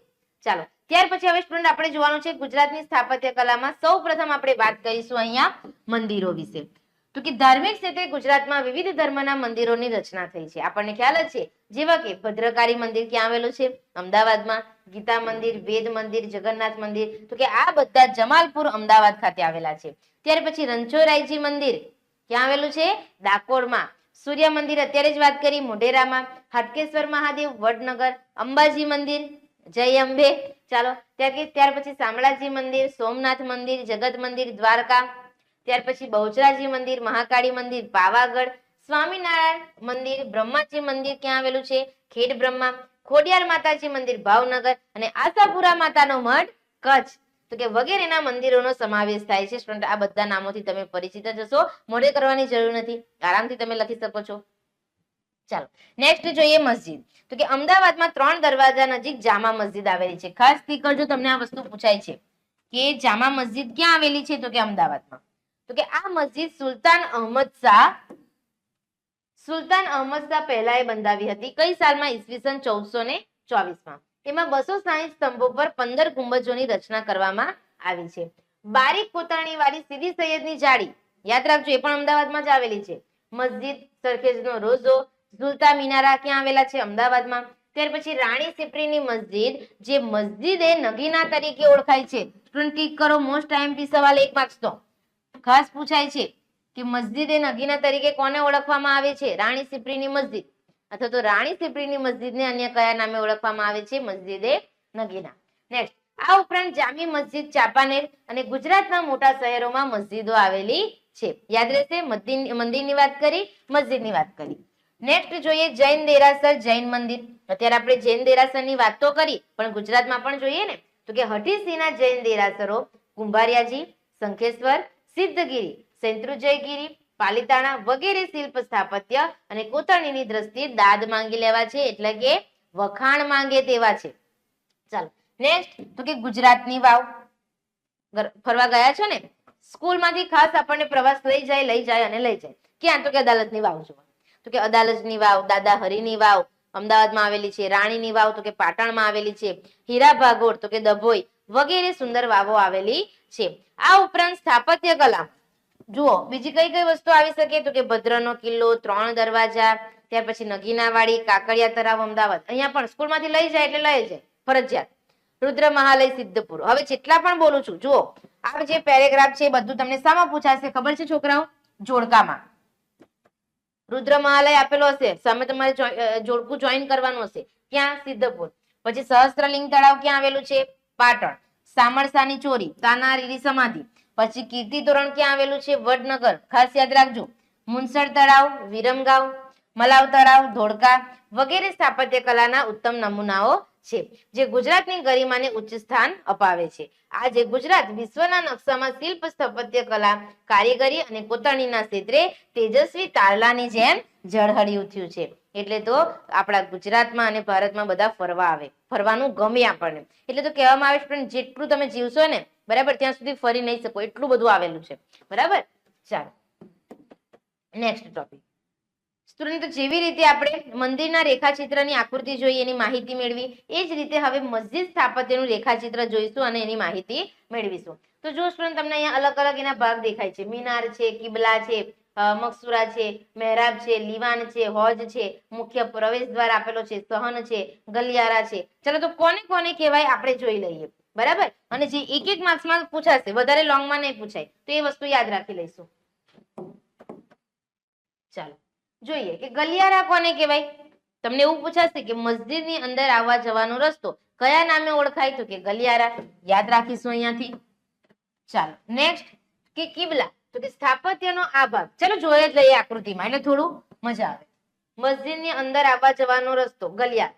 ચાલો ત્યાર પછી હવે સ્ટુડન્ટ આપણે જોવાનું છે ગુજરાતની સ્થાપત્ય કલામાં સૌ પ્રથમ આપણે વાત કરીશું અહીંયા મંદિરો વિશે. તો કે ધાર્મિક ક્ષેત્રે ગુજરાતમાં વિવિધ ધર્મના મંદિરોની રચના થઈ છે, આપણને ખ્યાલ જ છે. જેવા કે ભદ્રકાળી મંદિર ક્યાં આવેલું છે? અમદાવાદમાં. ગીતા મંદિર, વેદ મંદિર, જગન્નાથ મંદિર, તો કે આ બધા જમાલપુર અમદાવાદ ખાતે આવેલા છે. ત્યાર પછી રણછોડરાયજી મંદિર ક્યાં આવેલું છે? ડાકોરમાં. સૂર્ય મંદિર અત્યારે જ વાત કરી મોઢેરામાં. હાટકેશ્વર મહાદેવ વડનગર. અંબાજી મંદિર, જય અંબે. ચાલો ત્યાર પછી શામળાજી મંદિર, સોમનાથ મંદિર, જગત મંદિર દ્વારકા. ત્યાર પછી બહુચરાજી મંદિર, મહાકાળી મંદિર પાવાગઢ, સ્વામિનારાયણ મંદિર, બ્રહ્માજી મંદિર ક્યાં આવેલું છે? ખેડ બ્રહ્મા. ખોડિયાર માતાજી મંદિર ભાવનગર અને આશાપુરા માતાનો મઠ કચ્છ. તો કે વગેરેના મંદિરોનો સમાવેશ થાય છે. સ્ટુડન્ટ આ બધા નામોથી તમે પરિચિત જ હશો, મોઢે કરવાની જરૂર નથી, આરામથી તમે લખી શકો છો. ચાલો નેક્સ્ટ જોઈએ મસ્જિદ. તો કે અમદાવાદમાં 3 દરવાજા નજીક જામા મસ્જિદ આવેલી છે. ખાસ થી કરજો, તમને આ વસ્તુ પૂછાય છે કે જામા મસ્જિદ ક્યાં આવેલી છે? તો કે અમદાવાદમાં. તો કે આ મસ્જિદ સુલતાન અહમદ શાહ પહેલાએ બંધાવી હતી. કઈ સાલમાં? ઈસવીસન 1424માં. એમાં 260 સ્તંભો પર 15 ગુંબજોની રચના કરવામાં આવી છે. બારીક કોતરણી વાળી સીદી સૈયદની જાળી, યાદ રાખજો, એ પણ અમદાવાદમાં જ આવેલી છે. મસ્જિદ, સરખેજનો રોઝો, ઝુલતા મિનારા ક્યાં આવેલા છે? અમદાવાદમાં. ત્યાર પછી રાણી સિપ્રીની મસ્જિદ, જે મસ્જિદે નગીના તરીકે ઓળખાય છે. સ્ટુડન્ટ ટીક કરો, મોસ્ટ આઈએમપી સવાલ 1 માર્ક્સ નો ખાસ પૂછાય છે કે મસ્જિદે નગીના તરીકે કોને ઓળખવામાં આવે છે? રાણી સિપ્રીની મસ્જિદ. અથવા તો રાણી સિપ્રીની મસ્જિદને અન્ય કયા નામે ઓળખવામાં આવે છે? મસ્જિદે નગીના. નેક્સ્ટ આ ઉપરાંત જામી મસ્જિદ, ચાંપાનેર અને ગુજરાતના મોટા શહેરોમાં મસ્જિદો આવેલી છે. યાદ રહેશે, મંદિરની વાત કરી, મસ્જિદની વાત કરી. નેક્સ્ટ જોઈએ જૈન દેરાસર, જૈન મંદિર. અત્યારે આપણે જૈન દેરાસરની વાત તો કરી, પણ ગુજરાતમાં પણ જોઈએ ને. તો કે હઠીસિંહના જૈન દેરાસરો કુંભારિયાજી, શંખેશ્વર, સિદ્ધગીરી, શેત્રુંજયગીરી, પાલિતાણા વગેરે શિલ્પ સ્થાપત્ય અને કોતરણીની દ્રષ્ટિએ દાદ માંગી લેવા છે, એટલે કે વખાણ માંગે તેવા છે. ચાલો નેક્સ્ટ તો કે ગુજરાતની વાવ. ફરવા ગયા છો ને, સ્કૂલમાંથી ખાસ આપણને પ્રવાસ લઈ જાય. ક્યાં? તો કે અદાલતની વાવ જોવા. તો કે અદાલતની વાવ, દાદા હરીની વાવ અમદાવાદમાં આવેલી છે. રાણીની વાવ તો કે પાટણમાં આવેલી છે. હીરા ભાગોળ તો કે ડભોઈ વગેરે સુંદર વાવો આવેલી છે. આ ઉપરાંત સ્થાપત્ય કલા જુઓ બીજી કઈ કઈ વસ્તુ આવી શકે? તો કે ભદ્રનો કિલ્લો, 3 દરવાજા, ત્યાર પછી નગીનાવાડી, કાકડિયા તળાવ અમદાવાદ. અહીંયા પણ સ્કૂલમાંથી લઈ જાય એટલે લઈ જાય ફરજિયાત. રુદ્ર મહાલય સિદ્ધપુર. હવે જેટલા પણ બોલું છું જુઓ, આ જે પેરેગ્રાફ છે બધું તમને શામાં પૂછાશે ખબર છે છોકરાઓ? જોડકામાં. રુદ્ર મહાલય આપેલો હશે, સામે તમારે જોડકું જોઈન કરવાનું હશે, ક્યાં? સિદ્ધપુર. પછી સહસ્ત્રલિંગ તળાવ ક્યાં આવેલું છે? પાટણ. સામરસાની ચોરી, તાનારીરી સમાધિ. પછી કીર્તિ તોરણ ક્યાં આવેલું છે? વડનગર. ખાસ યાદ રાખજો. મુનસર તળાવ, વિરમગામ. મલાવ તળાવ, ધોળકા વગેરે સ્થાપત્ય કલાના ઉત્તમ નમૂનાઓ છે, જે ગુજરાતની ગરિમાને ઉચ્ચ સ્થાન અપાવે છે. આજે ગુજરાત વિશ્વના નકશામાં શિલ્પ, સ્થાપત્ય કલા, કારીગરી અને કોતરણીના ક્ષેત્રે તેજસ્વી તારલાની જેમ ઝળહળી ઉઠ્યું છે. એટલે તો આપણા ગુજરાતમાં અને ભારતમાં બધા ફરવા આવે, ફરવાનું ગમે આપણને. એટલે તો કહેવામાં આવે છે પણ જેટલું તમે જીવશો ને બરાબર ત્યાં સુધી ફરી નહીં શકો, એટલું બધું આવેલું છે. બરાબર. ચાલો નેક્સ્ટ ટોપિક. સ્ટુડન્ટ, જેવી રીતે આપણે મંદિરના રેખાચિત્રની આકૃતિ જોઈ એની માહિતી મેળવી, એ જ રીતે હવે મસ્જિદ સ્થાપત્યનું રેખાચિત્ર જોઈશું અને એની માહિતી મેળવીશું. તો જો સ્ટુડન્ટ તમને અહીંયા અલગ અલગ એના ભાગ દેખાય છે. મિનાર છે, કિબલા છે, મકસુરા છે, મહેરાબ છે, લીવાન છે, હોજ છે, મુખ્ય પ્રવેશ દ્વાર આપેલો છે, સહન છે, ગલિયારા છે. ચલો તો કોને કોને કહેવાય આપણે જોઈ લઈએ. બરાબર. અને જે એક એક માર્ક્સમાં પૂછાશે, વધારે લોંગમાં નહીં પૂછાય, તો એ વસ્તુ યાદ રાખી લઈશું. ચાલો જોઈએ કે ગલિયારા કોને કહેવાય. તમને એવું પૂછાશે કે મસ્જિદની અંદર આવવા જવાનો રસ્તો કયા નામે ઓળખાય? તો કે ગલિયારા. યાદ રાખીશું અહીંયાથી. ચાલો નેક્સ્ટ કે કિબલા, તો કે સ્થાપત્યનો આ ભાગ. ચલો જોઈએ જ લઈએ આકૃતિમાં, એટલે થોડું મજા આવે. મસ્જિદની અંદર આવવા જવાનો રસ્તો ગલિયારા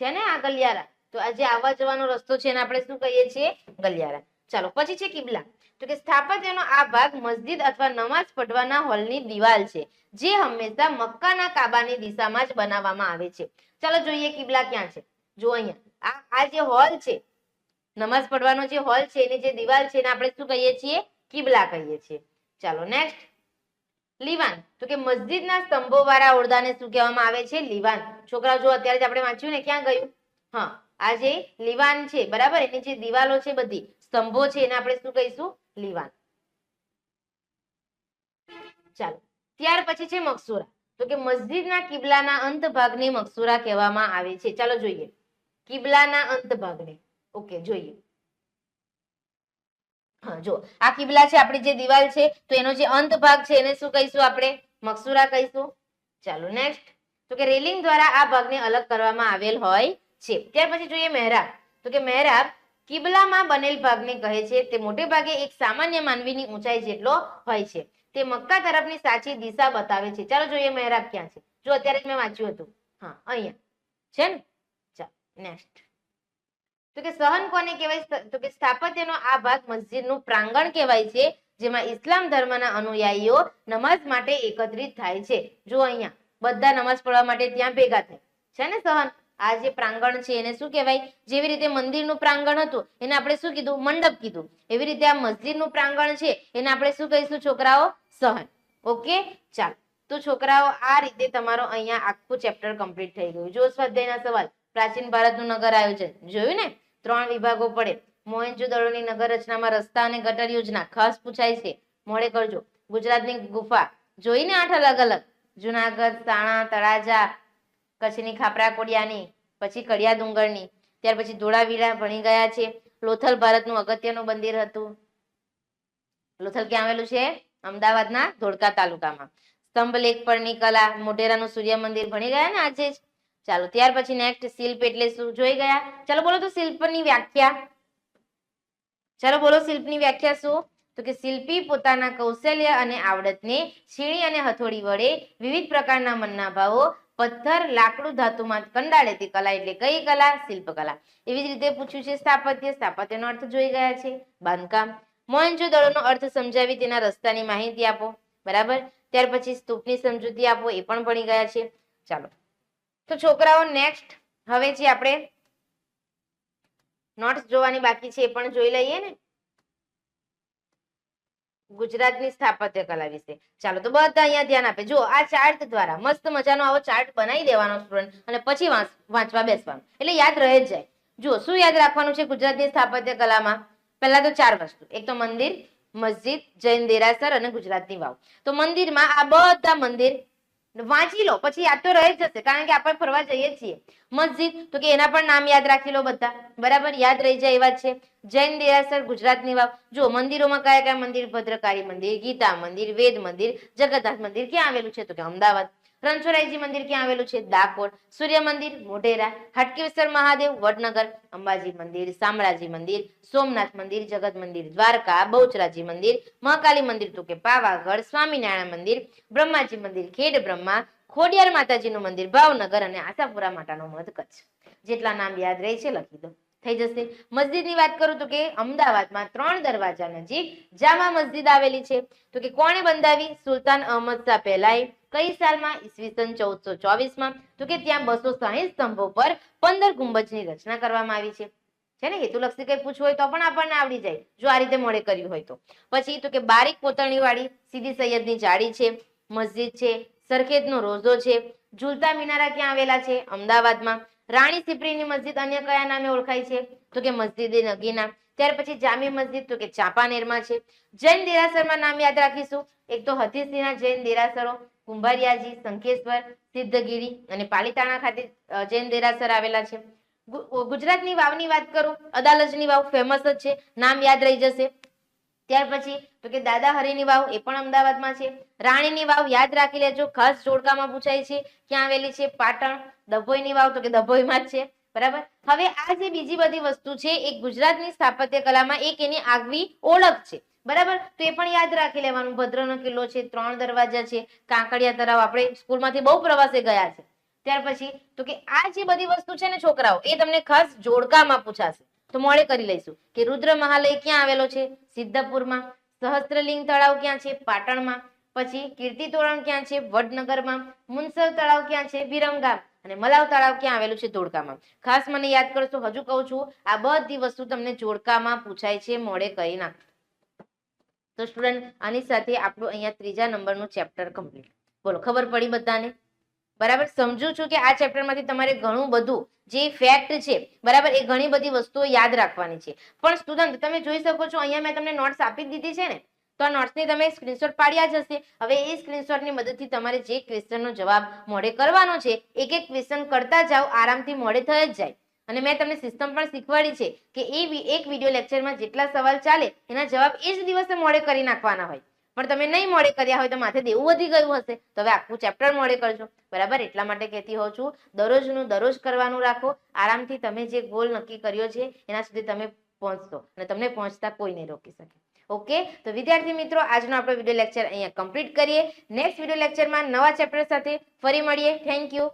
છે ને, આ ગલિયારા. તો આ જે આવવા જવાનો રસ્તો છે એને આપણે શું કહીએ છીએ? ગલિયારા. ચાલો પછી છે કિબલા, તો કે સ્થાપત્યનો આ ભાગ મસ્જિદ અથવા નમાઝ પઢવાના હોલની દિવાલ છે, જે હંમેશા મક્કાના કાબાની દિશામાં જ બનાવવામાં આવે છે. ચાલો જોઈએ કિબલા ક્યાં છે. જો અહીંયા આ જે હોલ છે, નમાઝ પઢવાનો જે હોલ છે એની જે દિવાલ છે એને આપણે શું કહીએ છીએ? કિબલા કહીએ છીએ. ચાલો નેક્સ્ટ લીવાન, તો કે મસ્જિદના સ્તંભો વાળા ઓરડાને શું કહેવામાં આવે છે? લીવાન. છોકરાઓ જો અત્યારે જ આપણે વાંચ્યું ને, ક્યાં ગયું? હા, આ જે લીવાન છે બરાબર, એની જે દિવાલો છે બધી સ્તંભો છે એને આપણે શું કહીશું? લીવાન. ચાલો ત્યાર પછી છે મકસુરા, તો કે મસ્જિદના કિબલાના અંત ભાગને મકસુરા કહેવામાં આવે છે. ચાલો જોઈએ કિબલાના અંત ભાગને. ઓકે જોઈએ. હા જો આ કિબલા છે, આપણી જે દિવાલ છે, તો એનો જે અંત ભાગ છે એને શું કહીશું આપણે? મકસુરા કહીશું. ચાલો નેક્સ્ટ, તો કે રેલિંગ દ્વારા આ ભાગને અલગ કરવામાં આવેલ હોય છે. ત્યાર પછી જોઈએ મહેરાબ, તો કે મહેરાબ કિબલામાં બનેલ ભાગને કહે છે. તે મોટે ભાગે એક સામાન્ય માનવીની ઊંચાઈ જેટલો હોય છે. તે મક્કા તરફની સાચી દિશા બતાવે છે. ચાલો જોઈએ મહેરાબ ક્યાં છે. જો અત્યારે જ મેં વાંચ્યું હતું. હા અહીંયા છે ને. ચાલો નેક્સ્ટ, તો કે સહન કોને કહેવાય? તો કે સ્થાપત્યનો આ ભાગ મસ્જિદનું પ્રાંગણ કહેવાય છે, જેમાં ઇસ્લામ ધર્મના અનુયાયીઓ નમાઝ માટે એકત્રિત થાય છે. જો અહીંયા બધા નમાઝ પઢવા માટે ત્યાં ભેગા થાય છે ને. સહન આ જે પ્રાંગણ છે એને શું કહેવાય? જેવી રીતે મંદિરનું પ્રાંગણ હતું એને આપણે શું કીધું? મંડપ કીધું. એવી રીતે આ મસ્જિદનું પ્રાંગણ છે એને આપણે શું કહીશું છોકરાઓ? સહન. ઓકે ચાલો તો છોકરાઓ આ રીતે તમારો અહીંયા આખું ચેપ્ટર કમ્પ્લીટ થઈ ગયું. જો સ્વાધ્યાયના સવાલ, પ્રાચીન ભારતનું નગર આયોજન જોયું ને, 3 વિભાગો પડે. મોહેંજો-દડોની નગર રચનામાં રસ્તા અને ગટર યોજના ખાસ પૂછાય છે, મોડે કરજો. ગુજરાતની ગુફા જોઈને 8 અલગ અલગ, જુનાગઢ, સાણા, તળાજા, કચ્છની ખાપરા કોડિયાની, પછી કડિયા ડુંગરની. ત્યાર પછી ધોળાવીરા ભણી ગયા છે. લોથલ ભારતનું અગત્યનું મંદિર હતું. લોથલ ક્યાં આવેલું છે? અમદાવાદના ધોળકા તાલુકામાં. સ્તંભ લેખ પરની કલા, મોઢેરાનું સૂર્ય મંદિર ભણી ગયા ને આજે જ. ચાલો ત્યાર પછી નેક્સ્ટ શિલ્પ એટલે શું જોઈ ગયા. ચાલો બોલો તો શિલ્પની વ્યાખ્યા. ચાલો બોલો શિલ્પની વ્યાખ્યા શું? તો કે શિલ્પી પોતાના કૌશલ્ય અને આવડતને છીણી અને હથોડી વડે વિવિધ પ્રકારના મનના ભાવો પથ્થર, લાકડું, ધાતુમાં કંડાળે તે કલા એટલે કઈ કલા? શિલ્પકલા. એવી જ રીતે પૂછ્યું છે સ્થાપત્ય. સ્થાપત્યનો અર્થ જોઈ ગયા છે. બાંધકામ. મોહેંજો-દડોનો અર્થ સમજાવી તેના રસ્તાની માહિતી આપો. બરાબર. ત્યાર પછી સ્તૂપની સમજૂતી આપો, એ પણ ભણી ગયા છે. ચાલો તો છોકરાઓ નેક્સ્ટ હવે જે આપણે નોટ્સ જોવાની બાકી છે એ પણ જોઈ લઈએ ને, ગુજરાતની સ્થાપત્ય કલા વિશે. ચાલો તો બધા અહીંયા ધ્યાન આપે. જો આ ચાર્ટ દ્વારા મસ્ત મજાનો આવો ચાર્ટ બનાવી દેવાનો સ્ટુડન્ટ, અને પછી વાંચવા બેસવાનું, એટલે યાદ રહે જ જાય. જો શું યાદ રાખવાનું છે ગુજરાતની સ્થાપત્ય કલામાં? પહેલા તો 4 વસ્તુ. એક તો મંદિર, મસ્જિદ, જૈન દેરાસર અને ગુજરાતની વાવ. તો મંદિરમાં આ બધા મંદિર વાંચી લો, પછી યાદ તો રહી જ જશે, કારણ કે આપણે ફરવા જઈએ છીએ. મસ્જિદ, તો કે એના પણ નામ યાદ રાખી લો બધા. બરાબર, યાદ રહી જાય એવા છે. જૈન દેરાસર, ગુજરાતની વાવ. જો મંદિરોમાં કયા કયા મંદિર? ભદ્રકાળી મંદિર, ગીતા મંદિર, વેદ મંદિર, જગન્નાથ મંદિર ક્યાં આવેલું છે? તો કે અમદાવાદ. રણછોડરાયજી મંદિર ક્યાં આવેલું છે? ડાકોર. સૂર્ય મંદિર મોઢેરા. હાટકેશ્વર મહાદેવ વડનગર. અંબાજી મંદિર, શામળાજી મંદિર, સોમનાથ મંદિર, જગત મંદિર દ્વારકા, બહુચરાજી મંદિર, મહાકાલી મંદિર તો કે પાવાગઢ, સ્વામિનારાયણ મંદિર, બ્રહ્માજી મંદિર ખેડ બ્રહ્મા, ખોડિયાર માતાજીનું મંદિર ભાવનગર અને આશાપુરા માતાનો મઢ કચ્છ. જેટલા નામ યાદ રહે છે લખી દો, થઈ જશે. મસ્જિદની વાત કરું તો કે અમદાવાદમાં 3 દરવાજા નજીક જામા મસ્જિદ આવેલી છે. તો કે કોણે બંધાવી? સુલતાન અહમદ શાહ પહેલાએ. કઈ સાલમાં? ઈસવીસન 1424માં. તો કે ત્યાં 260 સ્તંભો પર 15 ગુંબજની રચના કરવામાં આવી છે ને. હેતુલક્ષી કઈ પૂછવું હોય તો પણ આપણને આવડી જાય જો આ રીતે મોડે કર્યું હોય તો. પછી તો કે બારીક કોતરણી વાળી સીદી સૈયદની જાળી છે, મસ્જિદ છે, સરખેજનો રોઝો છે. ઝૂલતા મિનારા ક્યાં આવેલા છે? અમદાવાદમાં. રાણી સિપ્રીની મસ્જિદ અન્ય કયા નામે ઓળખાય છે? તો કે મસ્જિદે નગીના. ત્યાર પછી જામી મસ્જિદ તો કે ચાંપાનેરમાં છે. જૈન દેરાસરમાં નામ યાદ રાખીશું. એક તો હથીસિંહના જૈન દેરાસરો, કુંભારિયાજી, શંખેશ્વર, સિદ્ધગીરી અને પાલીતાણા ખાતે જૈન દેરાસર આવેલા છે. ગુજરાતની વાવની વાત કરું, અદાલજની વાવ ફેમસ જ છે, નામ યાદ રહી જશે. ત્યાર પછી તો કે દાદા હરીની વાવ, એ પણ અમદાવાદમાં છે. રાણીની વાવ યાદ રાખી લેજો, ખાસ જોડકામાં પૂછાય છે. ક્યાં આવેલી છે? પાટણ. ડભોઈની વાવ તો કે ડભોઈમાં જ છે. બરાબર. હવે આ જે બીજી બધી વસ્તુ છે એ ગુજરાતની સ્થાપત્ય કલામાં એક એની આગવી ઓળખ છે. બરાબર. તો એ પણ યાદ રાખી લેવાનું. ભદ્રનો કિલ્લો છે, 3 દરવાજા છે, કાંકરિયા તળાવ, આપણે સ્કૂલમાંથી બહુ પ્રવાસે ગયા છે. ત્યાર પછી તો કે આ જે બધી વસ્તુ છે ને છોકરાઓ, એ તમને ખાસ જોડકામાં પૂછાશે. તો મોડે કરી લઈશું કે રુદ્ર મહાલય ક્યાં આવેલો છે? સિદ્ધપુરમાં. સહસ્ત્રલિંગ તળાવ ક્યાં છે? પાટણમાં. પછી કીર્તિ તોરણ ક્યાં છે? વડનગરમાં. મુનસર તળાવ ક્યાં છે? વિરમગામ. અને મલાવ તળાવ ક્યાં આવેલું છે? ધોળકામાં. ખાસ મને યાદ કરશો, હજુ કહું છું, આ બધી વસ્તુ તમને જોડકામાં પૂછાય છે, મોડે કરી નાખ. તો સ્ટુડન્ટ આની સાથે આપણું અહીંયા 3જા નંબરનું ચેપ્ટર કમ્પ્લીટ. બોલો, ખબર પડી બધાને? બરાબર. સમજુ છું કે આ ચેપ્ટરમાંથી તમારે ઘણું બધું જે ફેક્ટ છે, બરાબર, એ ઘણી બધી વસ્તુઓ યાદ રાખવાની છે. પણ સ્ટુડન્ટ તમે જોઈ શકો છો અહીંયા મેં તમને નોટ્સ આપી દીધી છે ને, તો આ નોટ્સની તમે સ્ક્રીનશોટ પાડ્યા જ હશે. હવે એ સ્ક્રીનશોટની મદદથી તમારે જે ક્વેશ્ચનનો જવાબ મોડે કરવાનો છે, એક એક ક્વેશ્ચન કરતા જાઓ, આરામથી મોડે થઈ જ જાય. અને મેં તમને સિસ્ટમ પણ શીખવાડી છે કે એક વિડીયો લેક્ચરમાં જેટલા સવાલ ચાલે એના જવાબ એ જ દિવસે મોડે કરી નાખવાના હોય. પણ તમે નહીં મોડે કર્યા હોય તો માથે દેવું વધી ગયું હશે, તો હવે આખું ચેપ્ટર મોડે કરજો. બરાબર. એટલા માટે કહેતી હોઉં છું, દરરોજનું દરરોજ કરવાનું રાખો. આરામથી તમે જે ગોલ નક્કી કર્યો છે એના સુધી તમે પહોંચશો અને તમને પહોંચતા કોઈ નહીં રોકી શકે. ઓકે. તો વિદ્યાર્થી મિત્રો, આજનો આપણો વિડીયો લેક્ચર અહીંયા કમ્પ્લીટ કરીએ. નેક્સ્ટ વિડીયો લેક્ચરમાં નવા ચેપ્ટર સાથે ફરી મળીએ. Thank you.